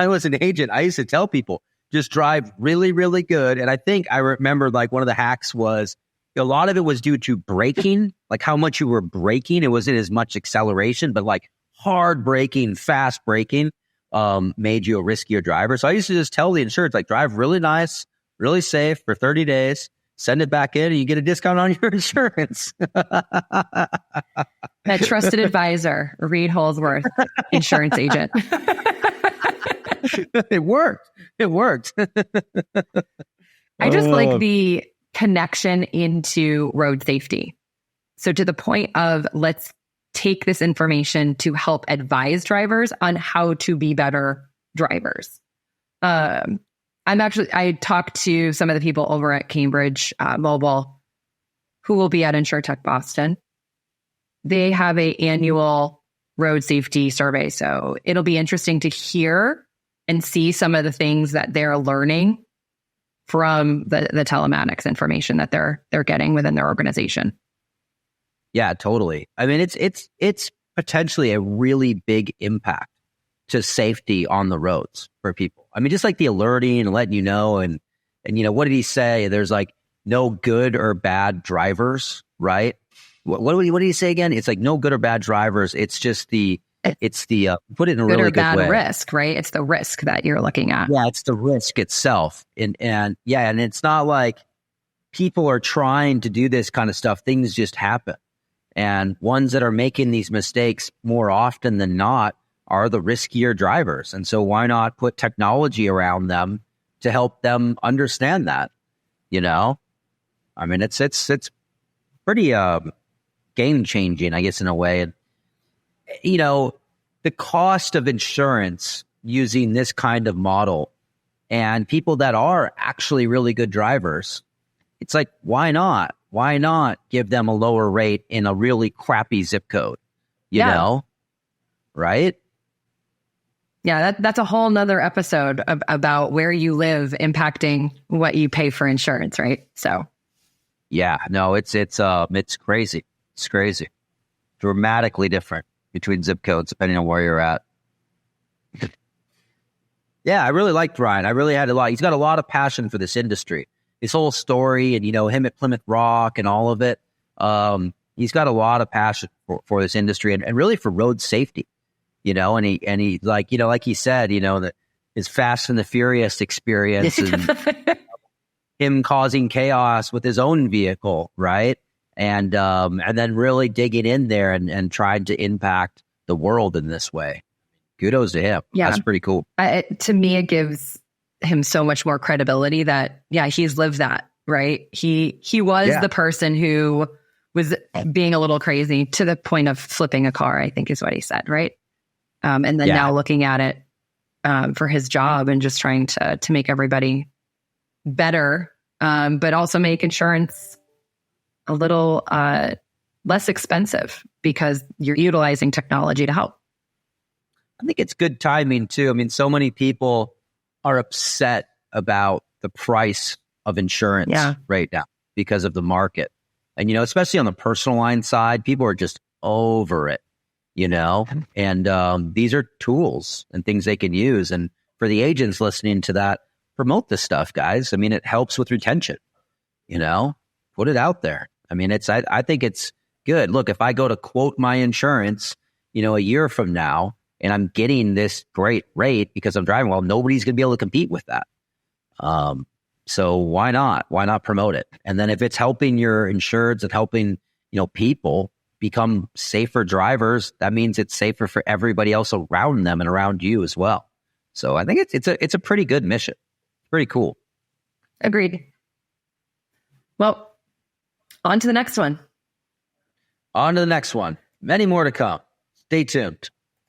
S3: was an agent, I used to tell people, just drive really, really good. And I think I remember like one of the hacks was a lot of it was due to braking, like how much you were braking. It wasn't as much acceleration, but like hard braking, fast braking made you a riskier driver. So I used to just tell the insurers, like, drive really nice, really safe for 30 days, send it back in, and you get a discount on your insurance.
S4: That trusted advisor, Reid Holzworth, insurance agent.
S3: It worked.
S4: I just like the connection into road safety. So to the point of, let's take this information to help advise drivers on how to be better drivers. I talked to some of the people over at Cambridge Mobile who will be at Insurtech Boston. They have an annual road safety survey. So it'll be interesting to hear and see some of the things that they're learning from the telematics information that they're getting within their organization.
S3: Yeah, totally. I mean, it's potentially a really big impact to safety on the roads for people. I mean, just like the alerting and letting you know, and what did he say? There's like no good or bad drivers, right? What did he say again? It's like no good or bad drivers. It's just put it in a really good way.
S4: Good or bad risk, right? It's the risk that you're looking at.
S3: Yeah, it's the risk itself. And it's not like people are trying to do this kind of stuff. Things just happen. And ones that are making these mistakes more often than not are the riskier drivers. And so why not put technology around them to help them understand that? I mean, it's pretty game changing, I guess, in a way. And the cost of insurance using this kind of model and people that are actually really good drivers, it's like, why not? Why not give them a lower rate in a really crappy zip code? You know, right?
S4: Yeah, that's a whole nother episode about where you live impacting what you pay for insurance, right? So,
S3: yeah, no, it's crazy. It's crazy, dramatically different between zip codes depending on where you're at. Yeah, I really liked Ryan. I really had a lot. He's got a lot of passion for this industry. His whole story, and him at Plymouth Rock and all of it. He's got a lot of passion for this industry and really for road safety. And he like he said, that his Fast and the Furious experience and him causing chaos with his own vehicle, right? And then really digging in there and trying to impact the world in this way. Kudos to him. Yeah. That's pretty cool.
S4: To me, it gives him so much more credibility that, he's lived that, right? He was the person who was being a little crazy to the point of flipping a car, I think is what he said, right? And then now looking at it for his job and just trying to make everybody better, but also make insurance a little less expensive because you're utilizing technology to help.
S3: I think it's good timing too. I mean, so many people are upset about the price of insurance right now because of the market. And, especially on the personal line side, people are just over it. And these are tools and things they can use. And for the agents listening to that, promote this stuff, guys. I mean, it helps with retention, put it out there. I mean, I think it's good. Look, if I go to quote my insurance, a year from now, and I'm getting this great rate because I'm driving well, nobody's going to be able to compete with that. So why not? Why not promote it? And then if it's helping your insureds and helping, people become safer drivers, that means it's safer for everybody else around them and around you as well. So I think it's a pretty good mission. Pretty cool.
S4: Agreed. Well, on to the next one.
S3: On to the next one. Many more to come. Stay tuned.